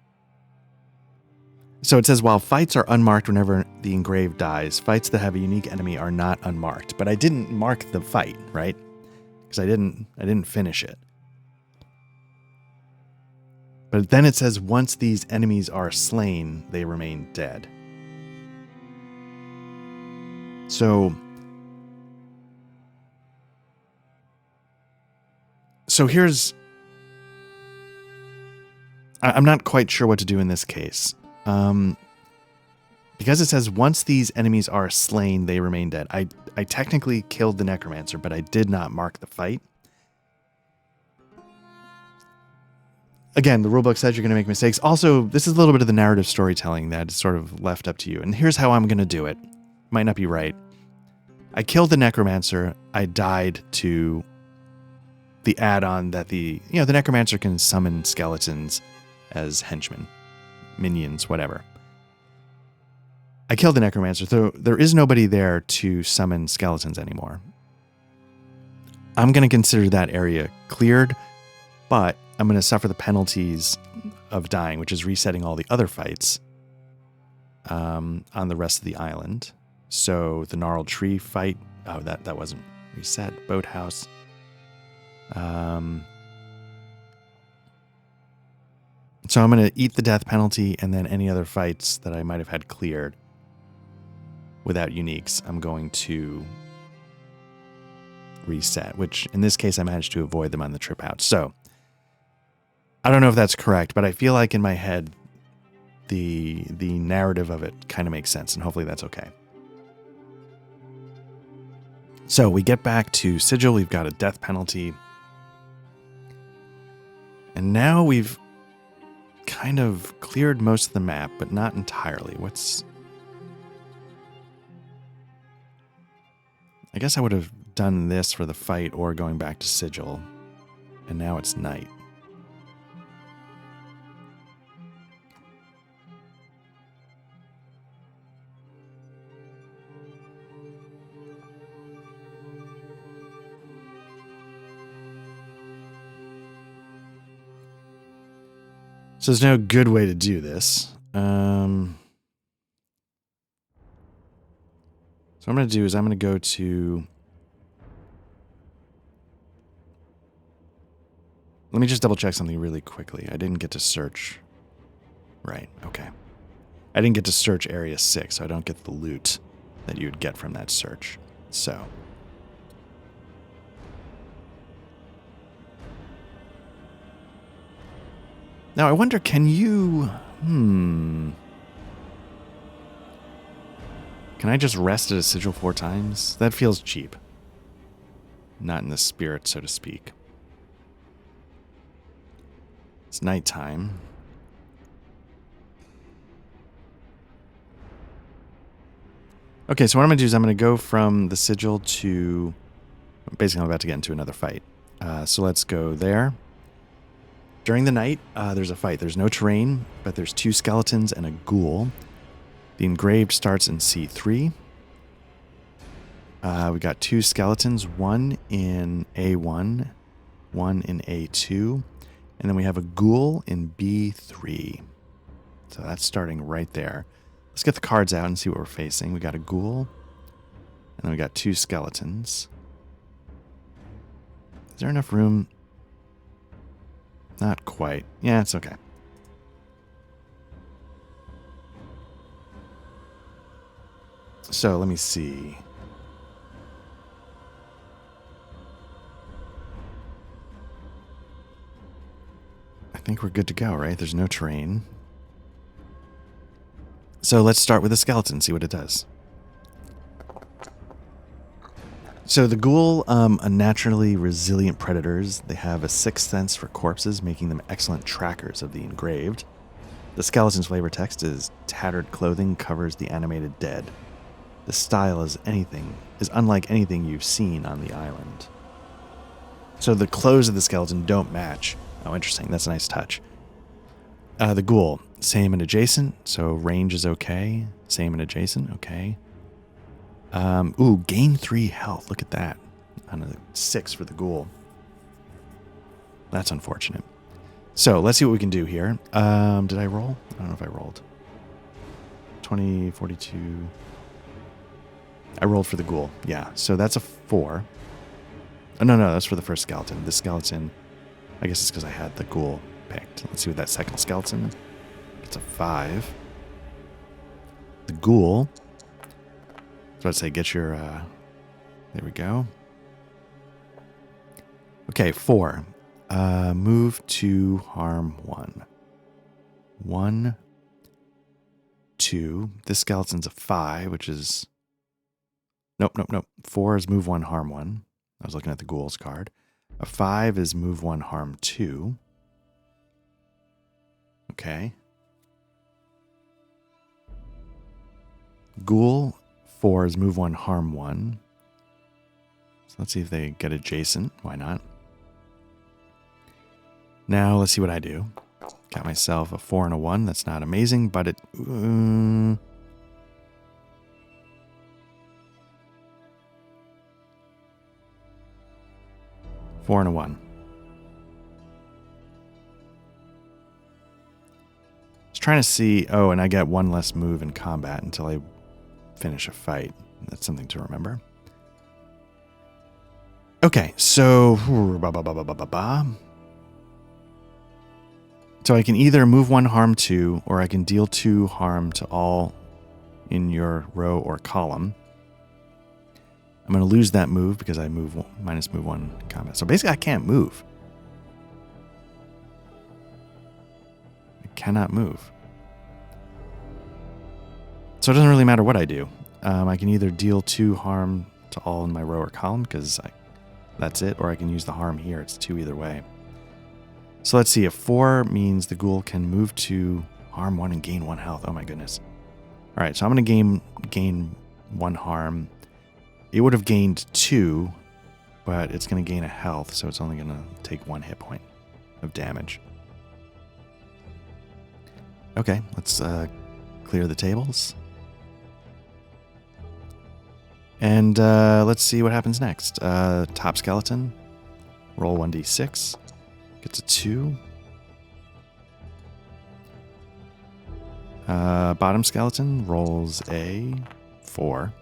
it says, while fights are unmarked whenever the engraved dies, fights that have a unique enemy are not unmarked. But I didn't mark the fight, right? Because I didn't finish it. But then it says, once these enemies are slain, they remain dead. So here's... I'm not quite sure what to do in this case. Because it says, once these enemies are slain, they remain dead. I technically killed the Necromancer, but I did not mark the fight. Again, the rulebook says you're going to make mistakes. Also, this is a little bit of the narrative storytelling that is sort of left up to you. And here's how I'm going to do it. Might not be right. I killed the Necromancer. I died to the add-on that the Necromancer can summon skeletons as henchmen, minions, whatever. I killed the Necromancer, so there is nobody there to summon skeletons anymore. I'm going to consider that area cleared, but I'm going to suffer the penalties of dying, which is resetting all the other fights on the rest of the island. So the gnarled tree fight. Oh, that wasn't reset. Boathouse. So I'm going to eat the death penalty, and then any other fights that I might have had cleared without uniques, I'm going to reset, which in this case I managed to avoid them on the trip out. So I don't know if that's correct, but I feel like in my head the narrative of it kind of makes sense, and hopefully that's okay. So we get back to Sigil. We've got a death penalty. And now we've kind of cleared most of the map, but not entirely. I guess I would have done this for the fight or going back to Sigil. And now it's night. So there's no good way to do this. So what I'm going to do is I'm going to go to... Let me just double check something really quickly. I didn't get to search. Right, okay. I didn't get to search Area 6, so I don't get the loot that you would get from that search. So... Now, I wonder, can you... Can I just rest at a sigil 4 times? That feels cheap. Not in the spirit, so to speak. It's nighttime. Okay, so what I'm going to do is I'm going to go from the sigil to... Basically, I'm about to get into another fight. So let's go there. During the night, there's a fight. There's no terrain, but there's 2 skeletons and a ghoul. The engraved starts in C3. We got 2 skeletons, one in A1, one in A2, and then we have a ghoul in B3. So that's starting right there. Let's get the cards out and see what we're facing. We got a ghoul, and then we got 2 skeletons. Is there enough room? Not quite. Yeah, it's okay. So let me see. I think we're good to go, right? There's no terrain. So let's start with the skeleton, see what it does. So the ghoul are naturally resilient predators. They have a 6th sense for corpses, making them excellent trackers of the engraved. The skeleton's flavor text is tattered clothing covers the animated dead. The style is unlike anything you've seen on the island. So the clothes of the skeleton don't match. Oh, interesting. That's a nice touch. The ghoul, same and adjacent. So range is okay. Same and adjacent. Okay. Gain 3 health. Look at that. On a 6 for the ghoul. That's unfortunate. So let's see what we can do here. Did I roll? I don't know if I rolled. 20, 42. I rolled for the ghoul. Yeah, so that's a 4. Oh, no, that's for the first skeleton. This skeleton, I guess it's because I had the ghoul picked. Let's see what that second skeleton. It's a 5. The ghoul. So I'd say get your, there we go. Okay, 4. Move to harm 1. 1, 2. This skeleton's a 5, which is... Nope. 4 is move 1, harm 1. I was looking at the ghoul's card. A 5 is move 1, harm 2. Okay. Ghoul, 4 is move 1, harm 1. So let's see if they get adjacent. Why not? Now let's see what I do. Got myself a 4 and a 1. That's not amazing, but it... 4 and a 1. Let's trying to see... Oh, and I get one less move in combat until I finish a fight. That's something to remember. Okay, so... So I can either move 1 harm 2, or I can deal 2 harm to all in your row or column. I'm going to lose that move because I minus move 1 in combat. So basically I can't move. I cannot move. So it doesn't really matter what I do. I can either deal 2 harm to all in my row or column because that's it, or I can use the harm here. It's 2 either way. So let's see. If 4 means the ghoul can move to harm 1 and gain 1 health. Oh my goodness. All right, so I'm going to gain 1 harm. It would have gained 2, but it's going to gain a health, so it's only going to take 1 hit point of damage. Okay, let's clear the tables. And let's see what happens next. Top skeleton, roll 1d6, gets a 2. Bottom skeleton rolls a 4.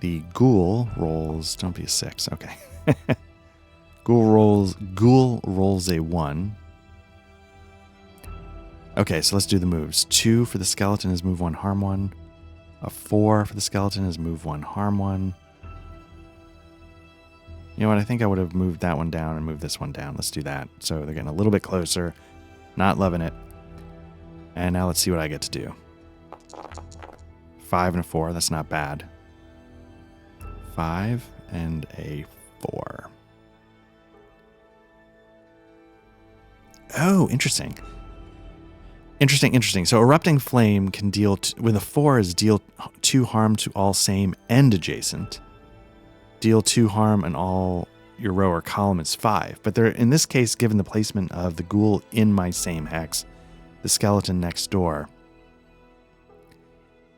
The ghoul rolls, don't be a 6, okay. Ghoul rolls a 1. Okay, so let's do the moves. 2 for the skeleton is move 1, harm 1. A 4 for the skeleton is move 1, harm 1. You know what, I think I would have moved that one down and moved this one down. Let's do that. So they're getting a little bit closer. Not loving it. And now let's see what I get to do. 5 and a 4, that's not bad. 5 and a 4. Oh, interesting. Interesting. So Erupting Flame can deal, with a 4 is deal 2 harm to all same and adjacent. Deal 2 harm and all your row or column is 5. But they're, in this case, given the placement of the ghoul in my same hex, the skeleton next door,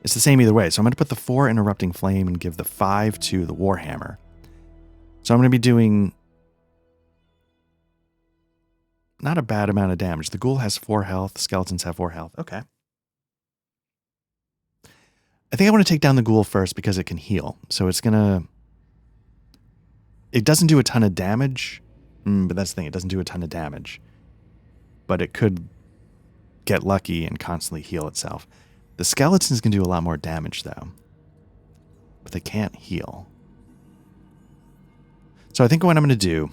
it's the same either way. So I'm going to put the 4 in Erupting Flame and give the 5 to the Warhammer. So I'm going to be doing not a bad amount of damage. The ghoul has 4 health. The skeletons have 4 health. Okay. I think I want to take down the ghoul first because it can heal. So it's going to... It doesn't do a ton of damage. But that's the thing. It doesn't do a ton of damage. But it could get lucky and constantly heal itself. The skeletons can do a lot more damage, though. But they can't heal. So I think what I'm going to do...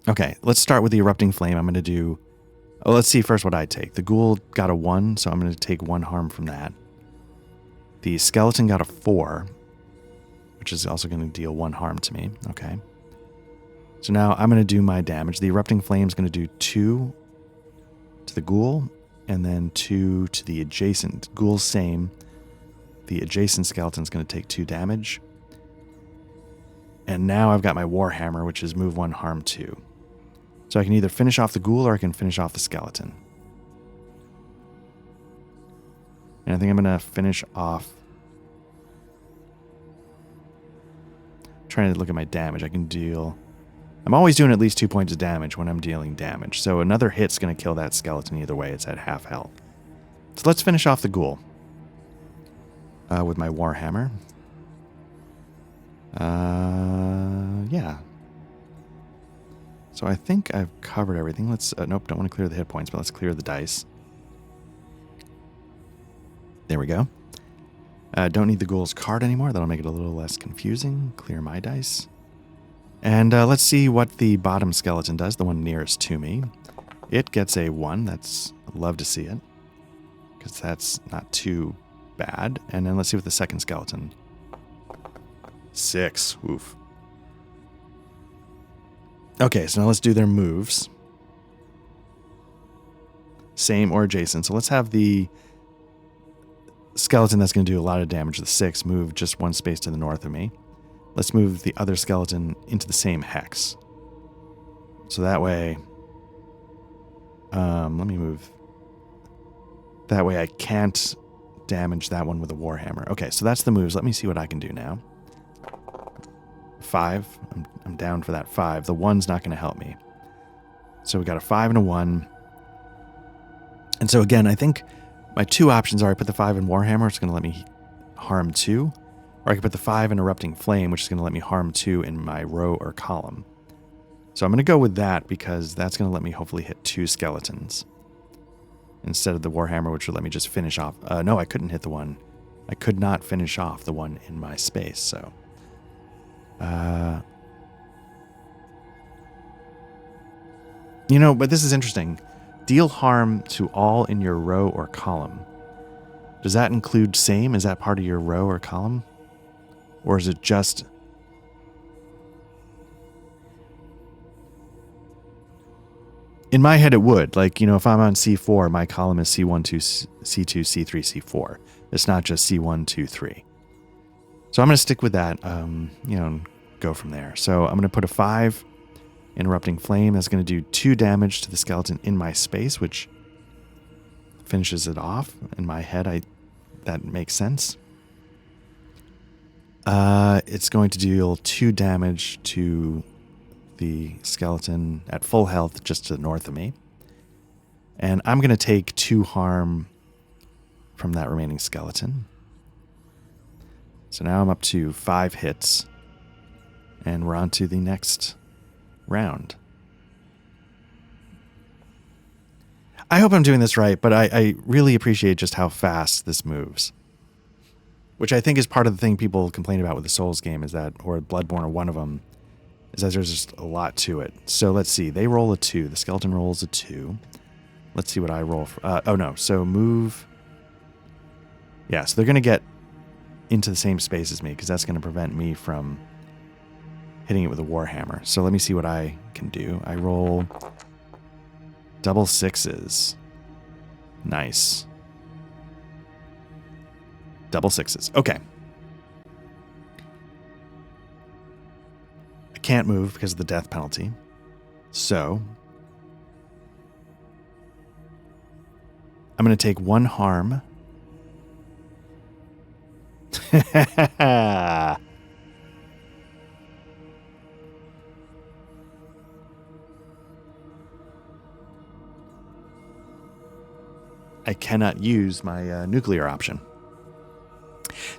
Okay, let's start with the Erupting Flame. I'm going to do... Oh, let's see first what I take. The ghoul got a 1, so I'm going to take 1 harm from that. The skeleton got a 4, which is also going to deal 1 harm to me. Okay. So now I'm going to do my damage. The Erupting Flame is going to do 2 to the ghoul, and then 2 to the adjacent. Ghoul's same. The adjacent skeleton is going to take 2 damage. And now I've got my Warhammer, which is move 1, harm 2. So I can either finish off the ghoul or I can finish off the skeleton. And I think I'm going to finish off... Trying to look at my damage. I can deal... I'm always doing at least 2 points of damage when I'm dealing damage. So another hit's going to kill that skeleton either way. It's at half health. So let's finish off the ghoul. With my Warhammer. Yeah. So I think I've covered everything. Let's... nope, don't want to clear the hit points, but let's clear the dice. There we go. Don't need the ghoul's card anymore. That'll make it a little less confusing. Clear my dice. And let's see what the bottom skeleton does, the one nearest to me. It gets a 1. That's... I'd love to see it. Because that's not too bad. And then let's see what the second skeleton... 6. Oof. Okay, so now let's do their moves. Same or adjacent. So let's have the skeleton that's going to do a lot of damage, the 6, move just 1 space to the north of me. Let's move the other skeleton into the same hex. So that way... let me move... That way I can't damage that one with a Warhammer. Okay, so that's the moves. Let me see what I can do now. 5. I'm down for that 5. The 1's not going to help me. So we got a 5 and a 1. And so again, I think my two options are I put the 5 in Warhammer, it's going to let me harm 2. Or I could put the 5 in Erupting Flame, which is going to let me harm 2 in my row or column. So I'm going to go with that because that's going to let me hopefully hit 2 skeletons. Instead of the Warhammer, which would let me just finish off. No, I couldn't hit the one. I could not finish off the one in my space, so. You know, but this is interesting. Deal harm to all in your row or column. Does that include same? Is that part of your row or column? Or is it just... In my head, it would. Like, you know, if I'm on C4, my column is C1, 2, C2, C3, C4. It's not just C1, 2, 3. So I'm going to stick with that, you know, and go from there. So I'm going to put a 5 in Erupting Flame. That's going to do 2 damage to the skeleton in my space, which finishes it off. In my head, that makes sense. It's going to deal 2 damage to the skeleton at full health just to the north of me. And I'm going to take 2 harm from that remaining skeleton. So now I'm up to 5 hits. And we're on to the next round. I hope I'm doing this right, but I really appreciate just how fast this moves. Which I think is part of the thing people complain about with the Souls game is that, or Bloodborne or one of them, is that there's just a lot to it. So let's see. They roll a 2. The skeleton rolls a 2. Let's see what I roll for. Oh no. So move. Yeah, so they're going to get into the same space as me because that's going to prevent me from hitting it with a Warhammer. So let me see what I can do. I roll double 6s. Nice. Double 6s. Okay. I can't move because of the death penalty. So I'm going to take 1 harm. I cannot use my nuclear option.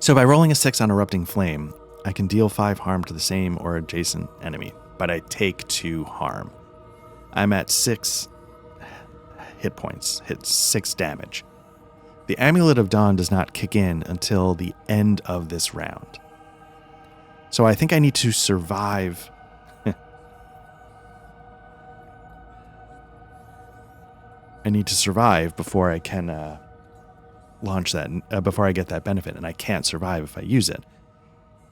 So by rolling a 6 on Erupting Flame, I can deal 5 harm to the same or adjacent enemy, but I take 2 harm. I'm at 6 hit points, hit 6 damage. The Amulet of Dawn does not kick in until the end of this round. So I think I need to survive. I need to survive before I can launch that, before I get that benefit, and I can't survive if I use it.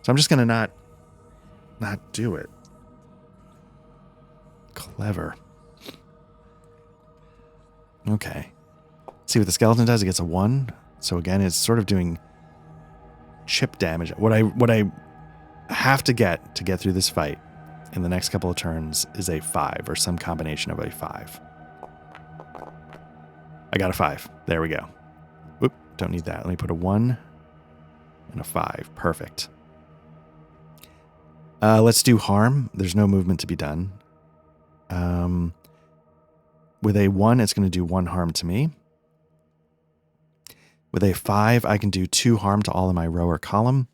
So I'm just going to not do it. Clever. Okay. See what the skeleton does. It gets a 1. So again, it's sort of doing chip damage. What I have to get through this fight in the next couple of turns is a 5 or some combination of a 5. I got a 5. There we go. Whoop, don't need that. Let me put a 1 and a 5. Perfect. Let's do harm. There's no movement to be done. With a 1, it's going to do 1 harm to me. With a 5, I can do 2 harm to all in my row or column.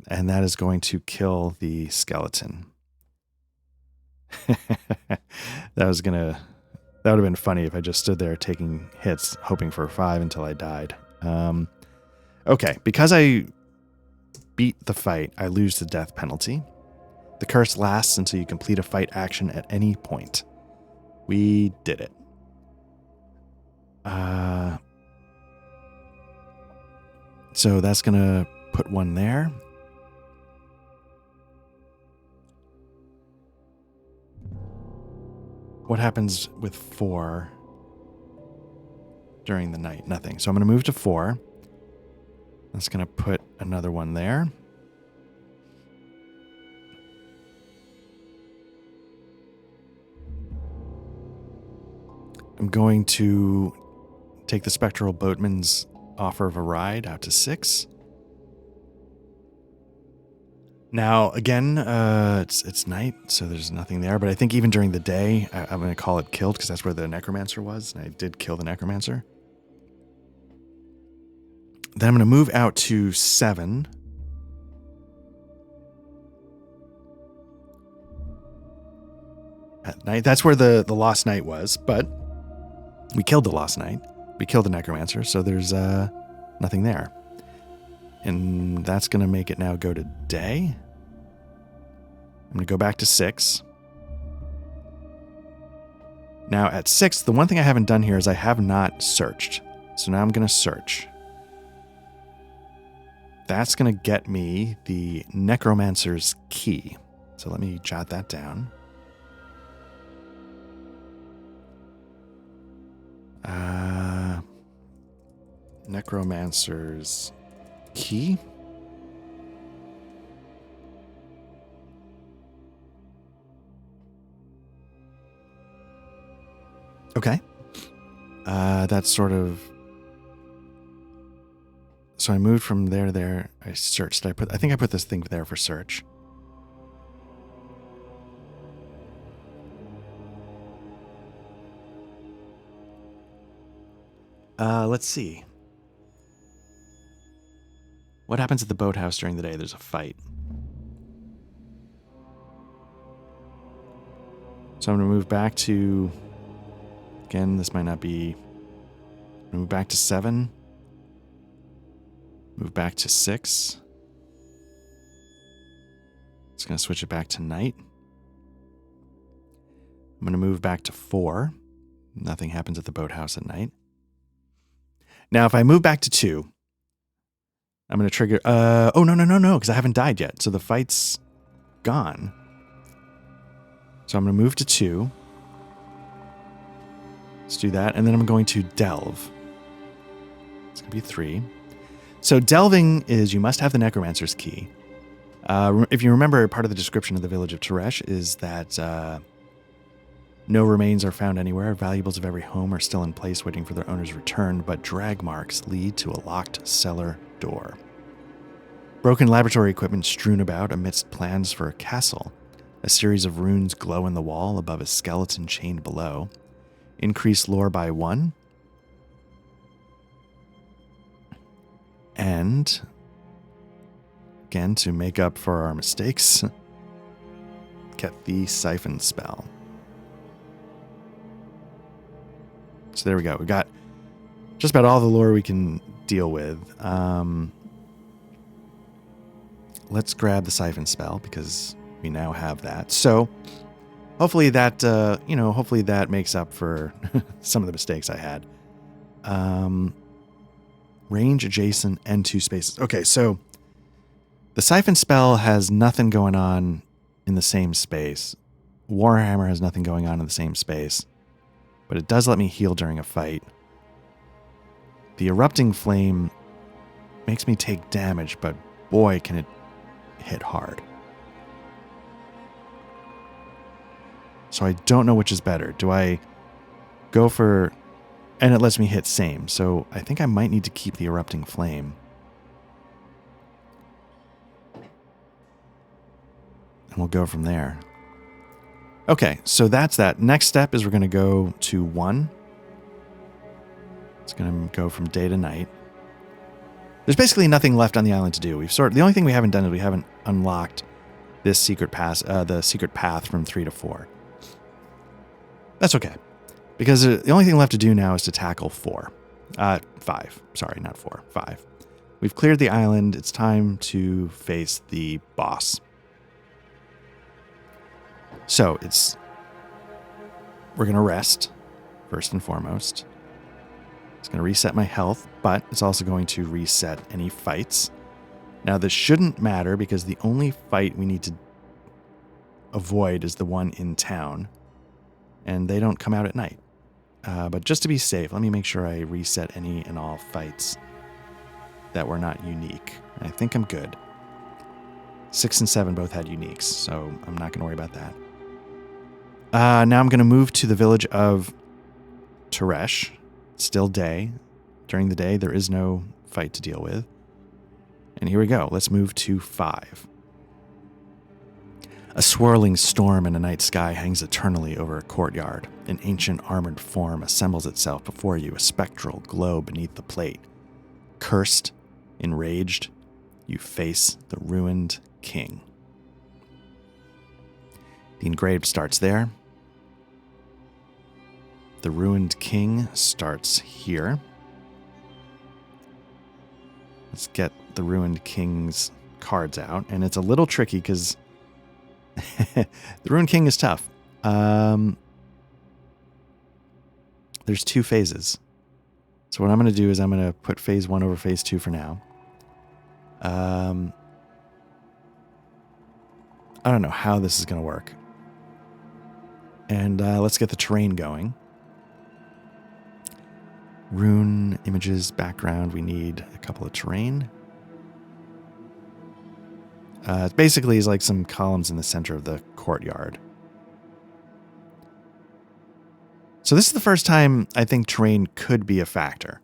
And that is going to kill the skeleton. That would have been funny if I just stood there taking hits, hoping for a 5 until I died. Okay, because I beat the fight, I lose the death penalty. The curse lasts until you complete a fight action at any point. We did it. So that's going to put 1 there. What happens with 4 during the night? Nothing. So I'm going to move to 4. That's going to put another 1 there. I'm going to take the Spectral Boatman's offer of a ride out to 6. Now, again, it's night, so there's nothing there. But I think even during the day, I'm going to call it killed because that's where the necromancer was. And I did kill the necromancer. Then I'm going to move out to 7. At night. That's where the lost knight was. But we killed the lost knight. We killed the necromancer. So there's nothing there. And that's going to make it now go to day. I'm going to go back to 6. Now at 6, the one thing I haven't done here is I have not searched. So now I'm going to search. That's going to get me the necromancer's key. So let me jot that down. Necromancer's key. Okay. That's sort of... So I moved from there to there. I searched. I think I put this thing there for search. Let's see. What happens at the boathouse during the day? There's a fight. So I'm going to move back to... Again, this might not be... Move back to 7. Move back to 6. It's going to switch it back to night. I'm going to move back to 4. Nothing happens at the boathouse at night. Now, if I move back to 2, I'm going to trigger... oh, no, because I haven't died yet. So the fight's gone. So I'm going to move to 2. Let's do that. And then I'm going to delve. It's going to be 3. So delving is you must have the necromancer's key. If you remember, part of the description of the village of Teresh is that no remains are found anywhere. Valuables of every home are still in place waiting for their owner's return, but drag marks lead to a locked cellar door. Broken laboratory equipment strewn about amidst plans for a castle. A series of runes glow in the wall above a skeleton chained below. Increase lore by 1. And, again, to make up for our mistakes, get the siphon spell. So there we go. We got just about all the lore we can deal with. Let's grab the siphon spell because we now have that. So hopefully that, hopefully that makes up for some of the mistakes I had. Range, adjacent, and 2 spaces. Okay, so the siphon spell has nothing going on in the same space. Warhammer has nothing going on in the same space. But it does let me heal during a fight. The erupting flame makes me take damage, but boy, can it hit hard. So I don't know which is better. Do I go for... And it lets me hit same, so I think I might need to keep the erupting flame. And we'll go from there. Okay, so that's that. Next step is we're going to go to 1. It's going to go from day to night. There's basically nothing left on the island to do. The only thing we haven't done is we haven't unlocked this secret pass, the secret path from 3 to 4. That's okay. Because the only thing left to do now is to tackle 4. 5. Sorry, not 4. 5. We've cleared the island. It's time to face the boss. So we're going to rest, first and foremost. It's going to reset my health, but it's also going to reset any fights. Now, this shouldn't matter because the only fight we need to avoid is the one in town, and they don't come out at night. But just to be safe, let me make sure I reset any and all fights that were not unique. I think I'm good. 6 and 7 both had uniques, so I'm not going to worry about that. Now I'm going to move to the village of Teresh. It's still day. During the day, there is no fight to deal with. And here we go. Let's move to 5. A swirling storm in a night sky hangs eternally over a courtyard. An ancient armored form assembles itself before you, a spectral glow beneath the plate. Cursed, enraged, you face the ruined king. The engraved starts there. The ruined king starts here. Let's get the ruined king's cards out. And it's a little tricky because the ruined king is tough. There's 2 phases. So what I'm going to do is I'm going to put phase 1 over phase 2 for now. I don't know how this is going to work. And let's get the terrain going. Rune, images, background. We need a couple of terrain. It basically is like some columns in the center of the courtyard. So this is the first time I think terrain could be a factor.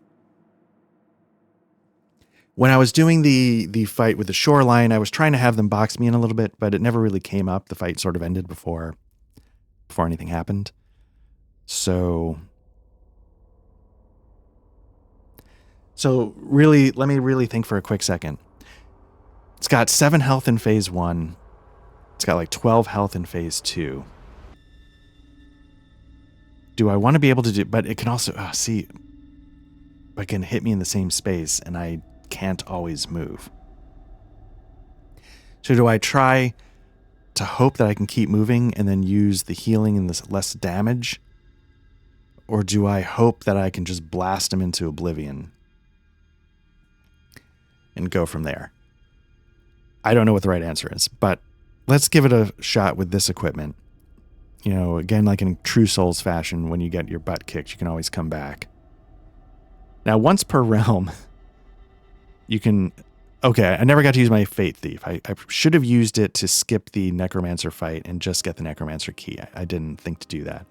When I was doing the fight with the shoreline, I was trying to have them box me in a little bit, but it never really came up. The fight sort of ended before anything happened. So really, let me really think for a quick second. It's got 7 health in phase 1. It's got like 12 health in phase 2. Do I want to be able to do... But it can also... see... It can hit me in the same space, and I can't always move. So do I try to hope that I can keep moving and then use the healing and the less damage? Or do I hope that I can just blast him into oblivion and go from there? I don't know what the right answer is, but let's give it a shot with this equipment. You know, again, like in true Souls fashion, when you get your butt kicked, you can always come back. Now, once per realm, you can... Okay, I never got to use my Fate Thief. I should have used it to skip the Necromancer fight and just get the Necromancer key. I didn't think to do that.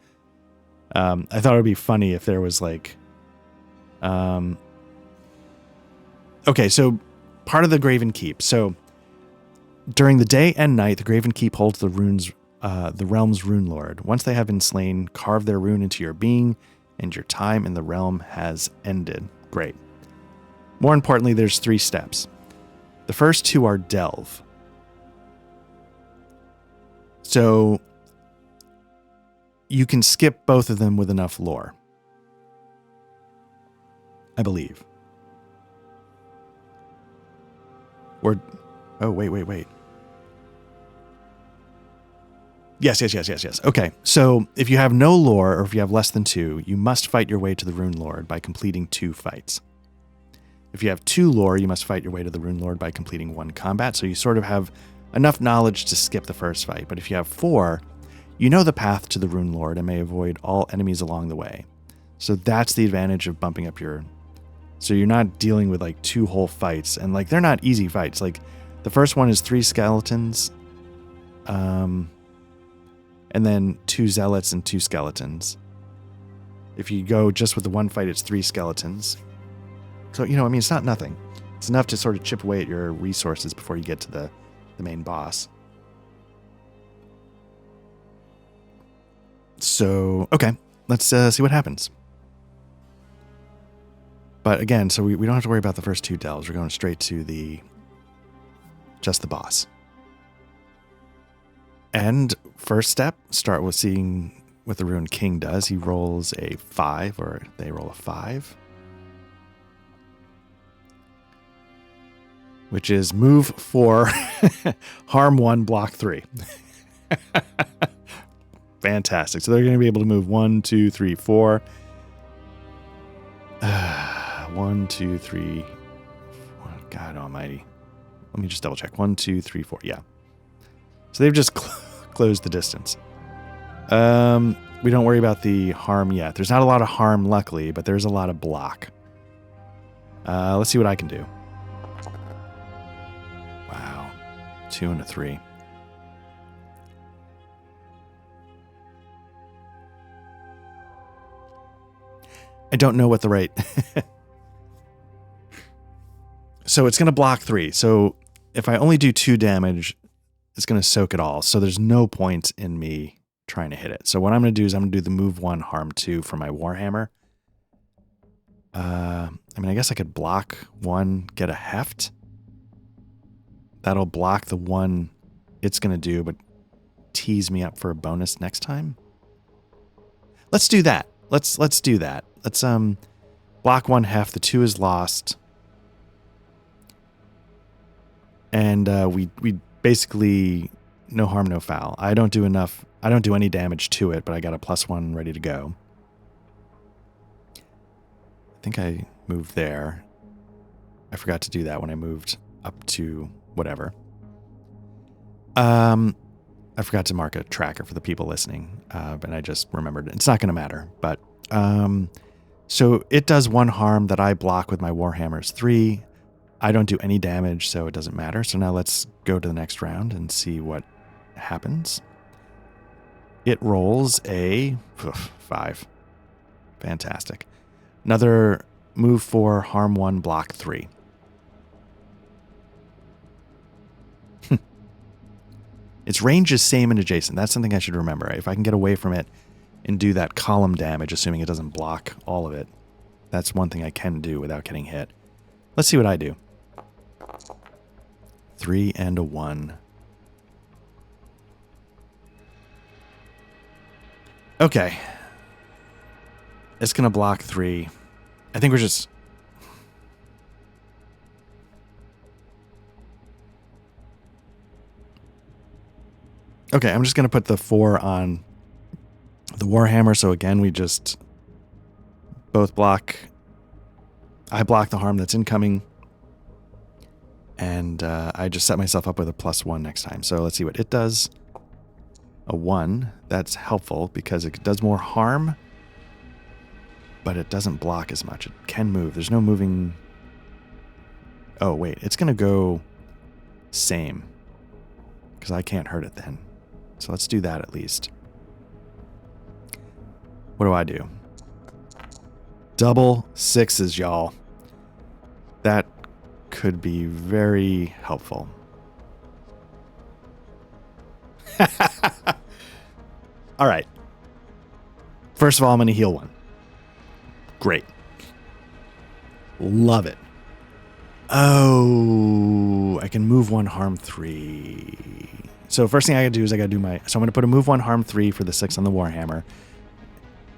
I thought it would be funny if there was like... Okay, so part of the Graven Keep. So during the day and night, the Graven Keep holds the realm's rune lord. Once they have been slain, carve their rune into your being, and your time in the realm has ended. Great. More importantly, there's 3 steps. The first 2 are delve. So you can skip both of them with enough lore, I believe. Or, oh, wait. Yes. Okay, so if you have no lore, or if you have less than 2, you must fight your way to the Rune Lord by completing 2 fights. If you have 2 lore, you must fight your way to the Rune Lord by completing 1 combat, so you sort of have enough knowledge to skip the first fight. But if you have 4, you know the path to the Rune Lord and may avoid all enemies along the way. So that's the advantage of bumping up your... So you're not dealing with like 2 whole fights, and like they're not easy fights. Like the first one is 3 skeletons, and then 2 zealots and 2 skeletons. If you go just with the 1 fight, it's 3 skeletons. So, you know, I mean, it's not nothing. It's enough to sort of chip away at your resources before you get to the main boss. So, okay, let's see what happens. But again, so we don't have to worry about the first 2 delves. We're going straight to just the boss. And first step, start with seeing what the Ruined King does. He rolls a 5, or they roll a 5. Which is move 4, harm 1, block 3. Fantastic. So they're going to be able to move 1, 2, 3, 4. 1, 2, 3. 4. God almighty. Let me just double check. 1, 2, 3, 4. Yeah. So they've just closed the distance. We don't worry about the harm yet. There's not a lot of harm, luckily, but there's a lot of block. Let's see what I can do. Wow. 2 and a 3. I don't know what the right... So it's going to block 3. So if I only do 2 damage, it's going to soak it all. So there's no point in me trying to hit it. So what I'm going to do is I'm going to do the move 1, harm 2 for my Warhammer. I mean, I guess I could block 1, get a heft. That'll block the 1 it's going to do, but tease me up for a bonus next time. Let's do that. Let's do that. Let's block 1 heft. The 2 is lost. And we basically no harm, no foul. I don't do any damage to it, but I got a +1 ready to go. I think I moved there. I forgot to do that when I moved up to whatever. I forgot to mark a tracker for the people listening, but I just remembered. It's not going to matter. But so it does 1 harm that I block with my Warhammer's 3. I don't do any damage, so it doesn't matter. So now let's go to the next round and see what happens. It rolls a 5. Fantastic. Another move 4, harm 1, block 3. Its range is same and adjacent. That's something I should remember. If I can get away from it and do that column damage, assuming it doesn't block all of it, that's one thing I can do without getting hit. Let's see what I do. 3 and a 1. Okay. It's going to block 3. I think we're just... Okay, I'm just going to put the 4 on the Warhammer. So again, we just both block. I block the harm that's incoming. And I just set myself up with a +1 next time. So let's see what it does. A 1. That's helpful because it does more harm. But it doesn't block as much. It can move. There's no moving. Oh, wait. It's going to go same. Because I can't hurt it then. So let's do that at least. What do I do? Double 6s, y'all. That could be very helpful. All right. First of all, I'm going to heal 1. Great. Love it. Oh, I can move 1, harm 3. So first thing I got to do is I got to do my... So I'm going to put a move 1, harm 3 for the 6 on the Warhammer.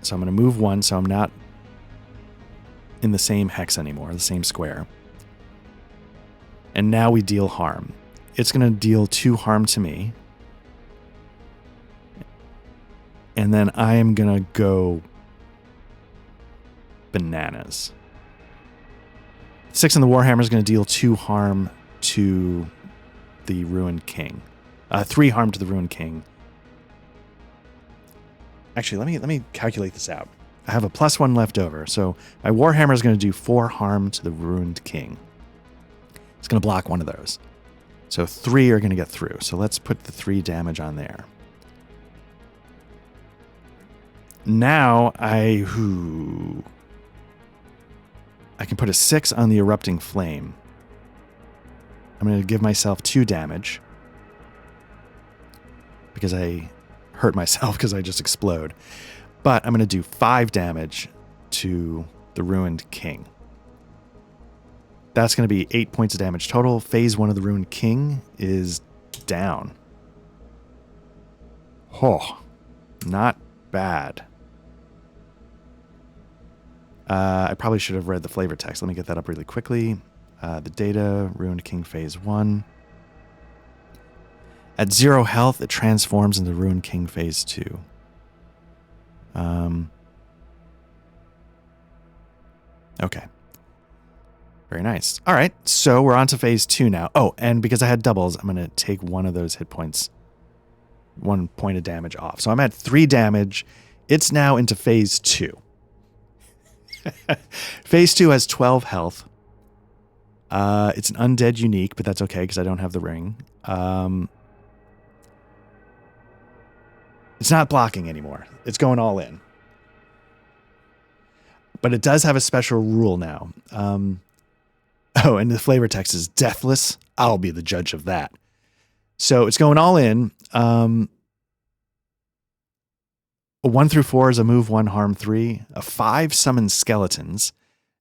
So I'm going to move 1 so I'm not in the same hex anymore, the same square. And now we deal harm. It's going to deal 2 harm to me. And then I am going to go bananas. 6 on the Warhammer is going to deal 2 harm to the Ruined King. 3 harm to the Ruined King. Actually, let me calculate this out. I have a +1 left over. So my Warhammer is going to do 4 harm to the Ruined King. It's going to block 1 of those. So 3 are going to get through. So let's put the 3 damage on there. Now I can put a 6 on the Erupting Flame. I'm going to give myself 2 damage. Because I hurt myself because I just explode. But I'm going to do 5 damage to the Ruined King. That's going to be 8 points of damage total. Phase 1 of the Ruined King is down. Oh, not bad. I probably should have read the flavor text. Let me get that up really quickly. The data, Ruined King Phase 1. At 0 health, it transforms into Ruined King Phase 2. Okay. Very nice. All right, so we're on to Phase 2 now. Oh, and because I had doubles, I'm going to take 1 of those hit points, 1 point of damage off. So I'm at 3 damage. It's now into Phase 2. Phase 2 has 12 health. It's an undead unique, but that's okay because I don't have the ring. It's not blocking anymore. It's going all in. But it does have a special rule now. Oh, and the flavor text is deathless. I'll be the judge of that. So it's going all in. A 1 through 4 is a move 1, harm 3. A 5 summons skeletons.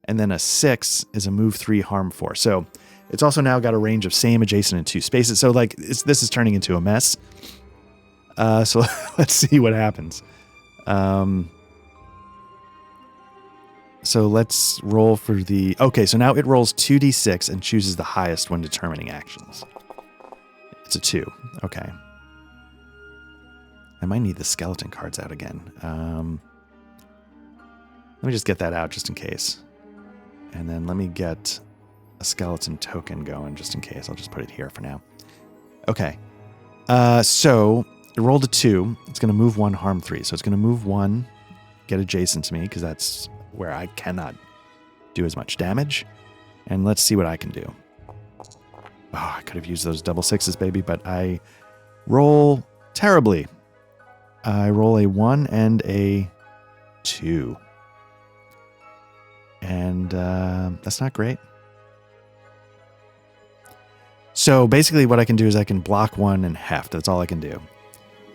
And then a 6 is a move 3, harm 4. So it's also now got a range of same, adjacent, and 2 spaces. So like this is turning into a mess. So let's see what happens. So let's roll for the... Okay, so now it rolls 2d6 and chooses the highest when determining actions. It's a 2. Okay. I might need the skeleton cards out again. Let me just get that out just in case. And then let me get a skeleton token going just in case. I'll just put it here for now. Okay. So it rolled a 2. It's going to move 1, harm 3. So it's going to move 1, get adjacent to me because that's where I cannot do as much damage. And let's see what I can do. Oh, I could have used those double 6s, baby, but I roll terribly. I roll a 1 and a 2. And that's not great. So basically what I can do is I can block 1 and heft. That's all I can do.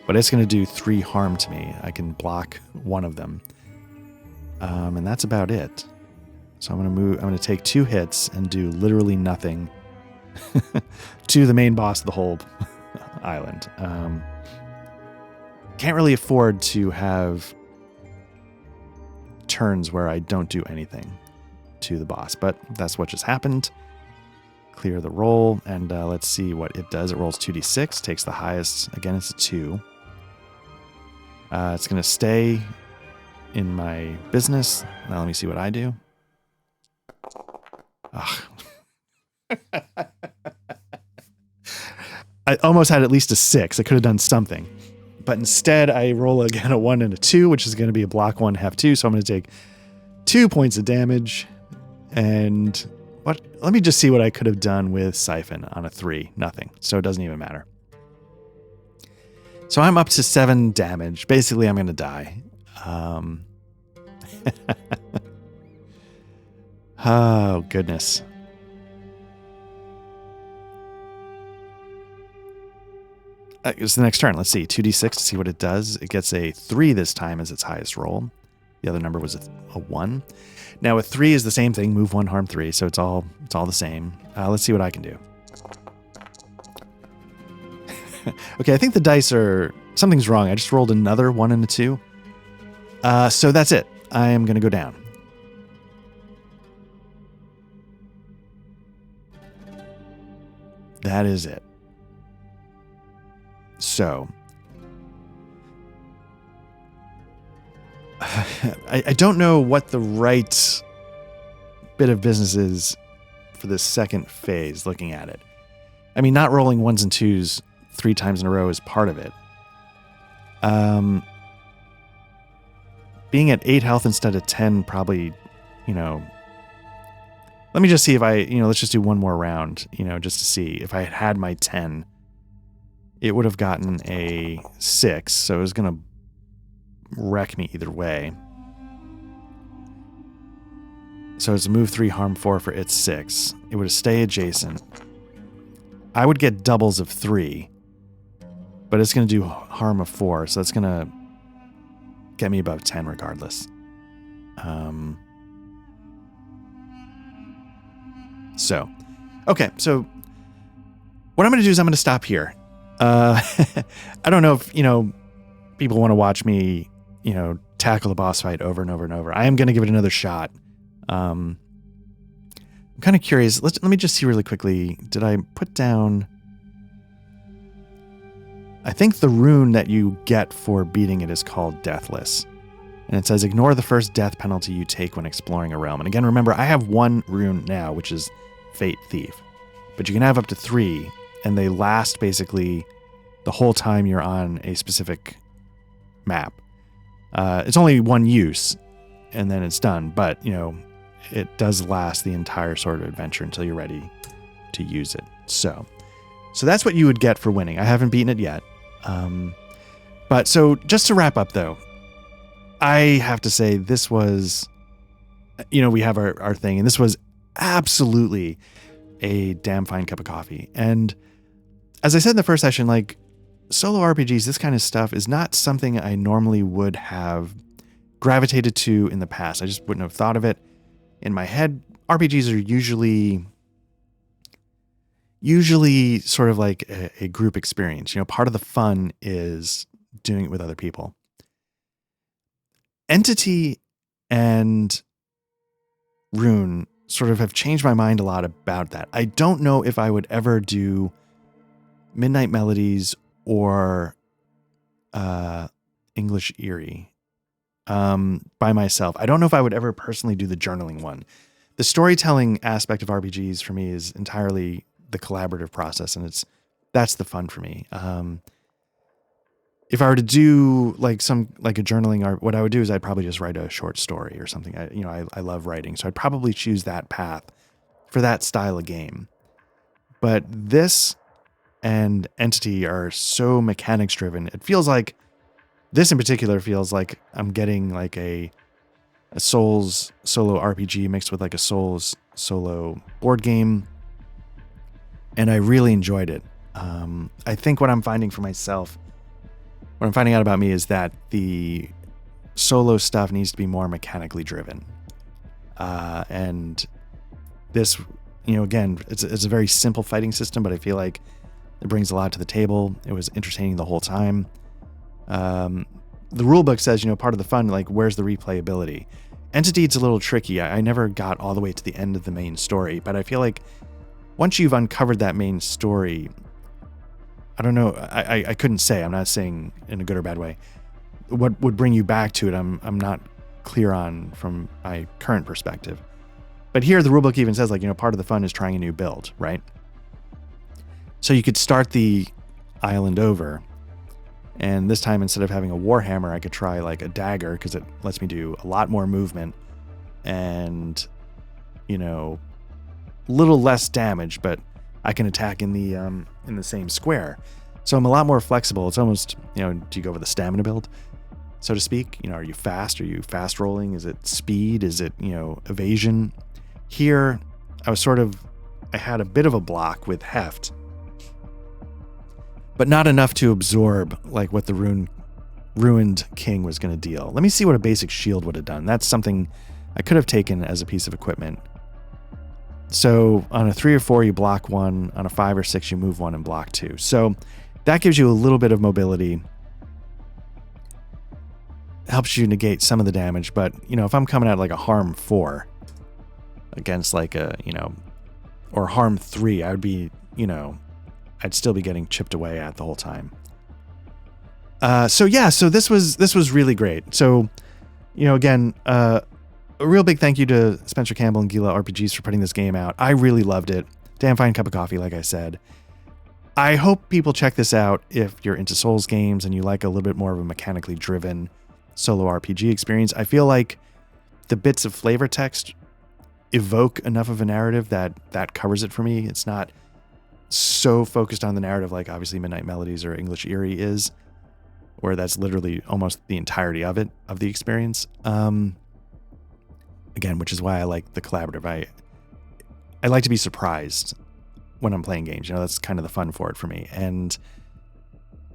But it's going to do 3 harm to me. I can block 1 of them. And that's about it. So I'm going to take 2 hits and do literally nothing to the main boss of the whole island. Can't really afford to have turns where I don't do anything to the boss, but that's what just happened. Clear the roll, and let's see what it does. It rolls 2d6, takes the highest. Again, it's a 2. It's going to stay in my business. Now let me see what I do. Ugh. I almost had at least a 6. I could have done something. But instead, I roll again a 1 and a 2, which is going to be a block 1, heft 2. So I'm going to take 2 points of damage. And let me just see what I could have done with Siphon on a 3. Nothing. So it doesn't even matter. So I'm up to 7 damage. Basically, I'm going to die. Oh, goodness. It's the next turn. Let's see. 2d6 to see what it does. It gets a 3 this time as its highest roll. The other number was a 1. Now a 3 is the same thing. Move 1, harm 3. So it's all the same. Let's see what I can do. Okay, I think the dice are... Something's wrong. I just rolled another 1 and a 2. So that's it. I am going to go down. That is it. So, I don't know what the right bit of business is for this second phase, looking at it. I mean, not rolling 1s and 2s 3 times in a row is part of it. Being at 8 health instead of 10 probably, let me just see if let's just do one more round, just to see. If I had my 10, it would have gotten a 6, so it was going to wreck me either way. So it's a move 3, harm 4 for its 6. It would stay adjacent. I would get doubles of 3, but it's going to do harm of 4, so that's going to get me above 10 regardless. Okay, so what I'm going to do is I'm going to stop here. I don't know if, people want to watch me, tackle the boss fight over and over and over. I am going to give it another shot. I'm kind of curious. Let me just see really quickly. Did I put down... I think the rune that you get for beating it is called Deathless. And it says, ignore the first death penalty you take when exploring a realm. And again, remember, I have 1 rune now, which is Fate Thief. But you can have up to 3, and they last basically the whole time you're on a specific map. It's only 1 use, and then it's done. But, it does last the entire sort of adventure until you're ready to use it. So that's what you would get for winning. I haven't beaten it yet. But so just to wrap up, though, I have to say this was, we have our thing, and this was absolutely a damn fine cup of coffee. And as I said in the first session, like solo RPGs, this kind of stuff is not something I normally would have gravitated to in the past. I just wouldn't have thought of it in my head. RPGs are usually sort of like a group experience. Part of the fun is doing it with other people. Entity and Rune sort of have changed my mind a lot about that. I don't know if I would ever do Midnight Melodies or English Eerie by myself. I don't know if I would ever personally do the journaling one. The storytelling aspect of RPGs for me is entirely the collaborative process, and that's the fun for me. If I were to do like a journaling art, what I would do is I'd probably just write a short story or something. I love writing, so I'd probably choose that path for that style of game. But this and Entity are so mechanics driven. It feels like this in particular feels like I'm getting like a Souls solo RPG mixed with like a Souls solo board game. And I really enjoyed it. I think what I'm finding out about me is that the solo stuff needs to be more mechanically driven. And this, again, it's a very simple fighting system, but I feel like it brings a lot to the table. It was entertaining the whole time. The rule book says, part of the fun, like, where's the replayability? Entity, it's a little tricky. I never got all the way to the end of the main story, but I feel like once you've uncovered that main story, I don't know. I couldn't say. I'm not saying in a good or bad way. What would bring you back to it, I'm not clear on from my current perspective. But here, the rulebook even says, like, part of the fun is trying a new build, right? So you could start the island over, and this time, instead of having a warhammer, I could try like a dagger, because it lets me do a lot more movement and, little less damage, but I can attack in the same square. So I'm a lot more flexible. It's almost, do you go with a stamina build, so to speak? Are you fast? Are you fast rolling? Is it speed? Is it, evasion? Here, I had a bit of a block with heft, but not enough to absorb like what the ruined king was going to deal. Let me see what a basic shield would have done. That's something I could have taken as a piece of equipment. So on a 3 or 4, you block 1. On a 5 or 6, you move 1 and block 2. So that gives you a little bit of mobility. Helps you negate some of the damage. But, if I'm coming at like a harm 4 against like a, or harm 3, I would be, I'd still be getting chipped away at the whole time. So this was really great. So, again, a real big thank you to Spencer Campbell and Gila RPGs for putting this game out. I really loved it. Damn fine cup of coffee, like I said. I hope people check this out if you're into Souls games and you like a little bit more of a mechanically driven solo RPG experience. I feel like the bits of flavor text evoke enough of a narrative that covers it for me. It's not so focused on the narrative like obviously Midnight Melodies or English Eerie is, where that's literally almost the entirety of the experience. Again, which is why I like the collaborative. I like to be surprised when I'm playing games. That's kind of the fun for it for me. And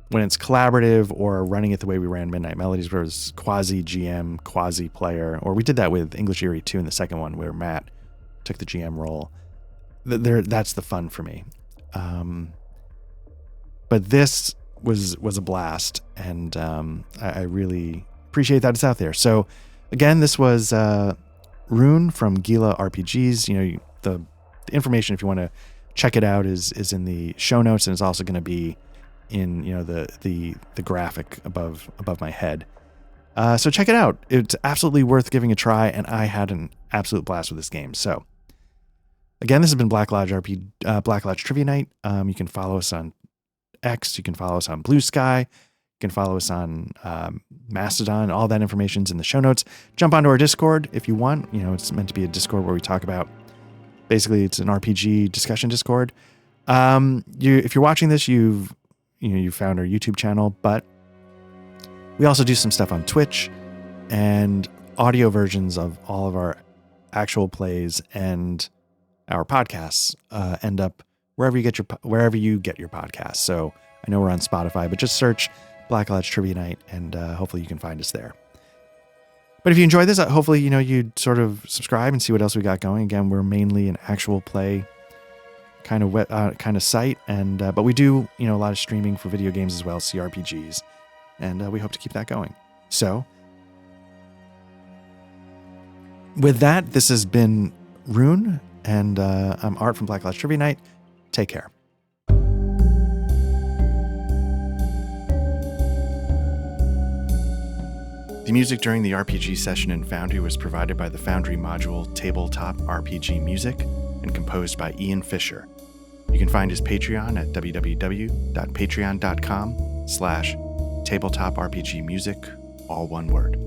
when it's collaborative or running it the way we ran Midnight Melodies, where it was quasi GM, quasi player, or we did that with English Eerie 2 in the second one, where Matt took the GM role. That's the fun for me. But this was a blast, and I really appreciate that it's out there. So again, this was Rune from Gila RPGs. The information, if you want to check it out, is in the show notes, and it's also going to be in the graphic above my head. So check it out. It's absolutely worth giving a try, and I had an absolute blast with this game. So again, this has been Black Lodge Trivia Night. You can follow us on X. You can follow us on Blue Sky. You can follow us on Mastodon. All that information's in the show notes. Jump onto our Discord if you want. It's meant to be a Discord where we talk about, basically it's an RPG discussion Discord. If you're watching this, you've found our YouTube channel, but we also do some stuff on Twitch, and audio versions of all of our actual plays and our podcasts end up wherever you get your podcasts. So I know we're on Spotify, but just search Blackledge Trivia Night, and hopefully you can find us there. But if you enjoyed this, hopefully, you'd sort of subscribe and see what else we got going. Again, we're mainly an actual play kind of site, and but we do, a lot of streaming for video games as well, CRPGs, and we hope to keep that going. So with that, this has been Rune, and I'm Art from Blackledge Trivia Night. Take care. The music during the RPG session in Foundry was provided by the Foundry module Tabletop RPG Music and composed by Ian Fisher. You can find his Patreon at www.patreon.com/tabletop RPG music, all one word.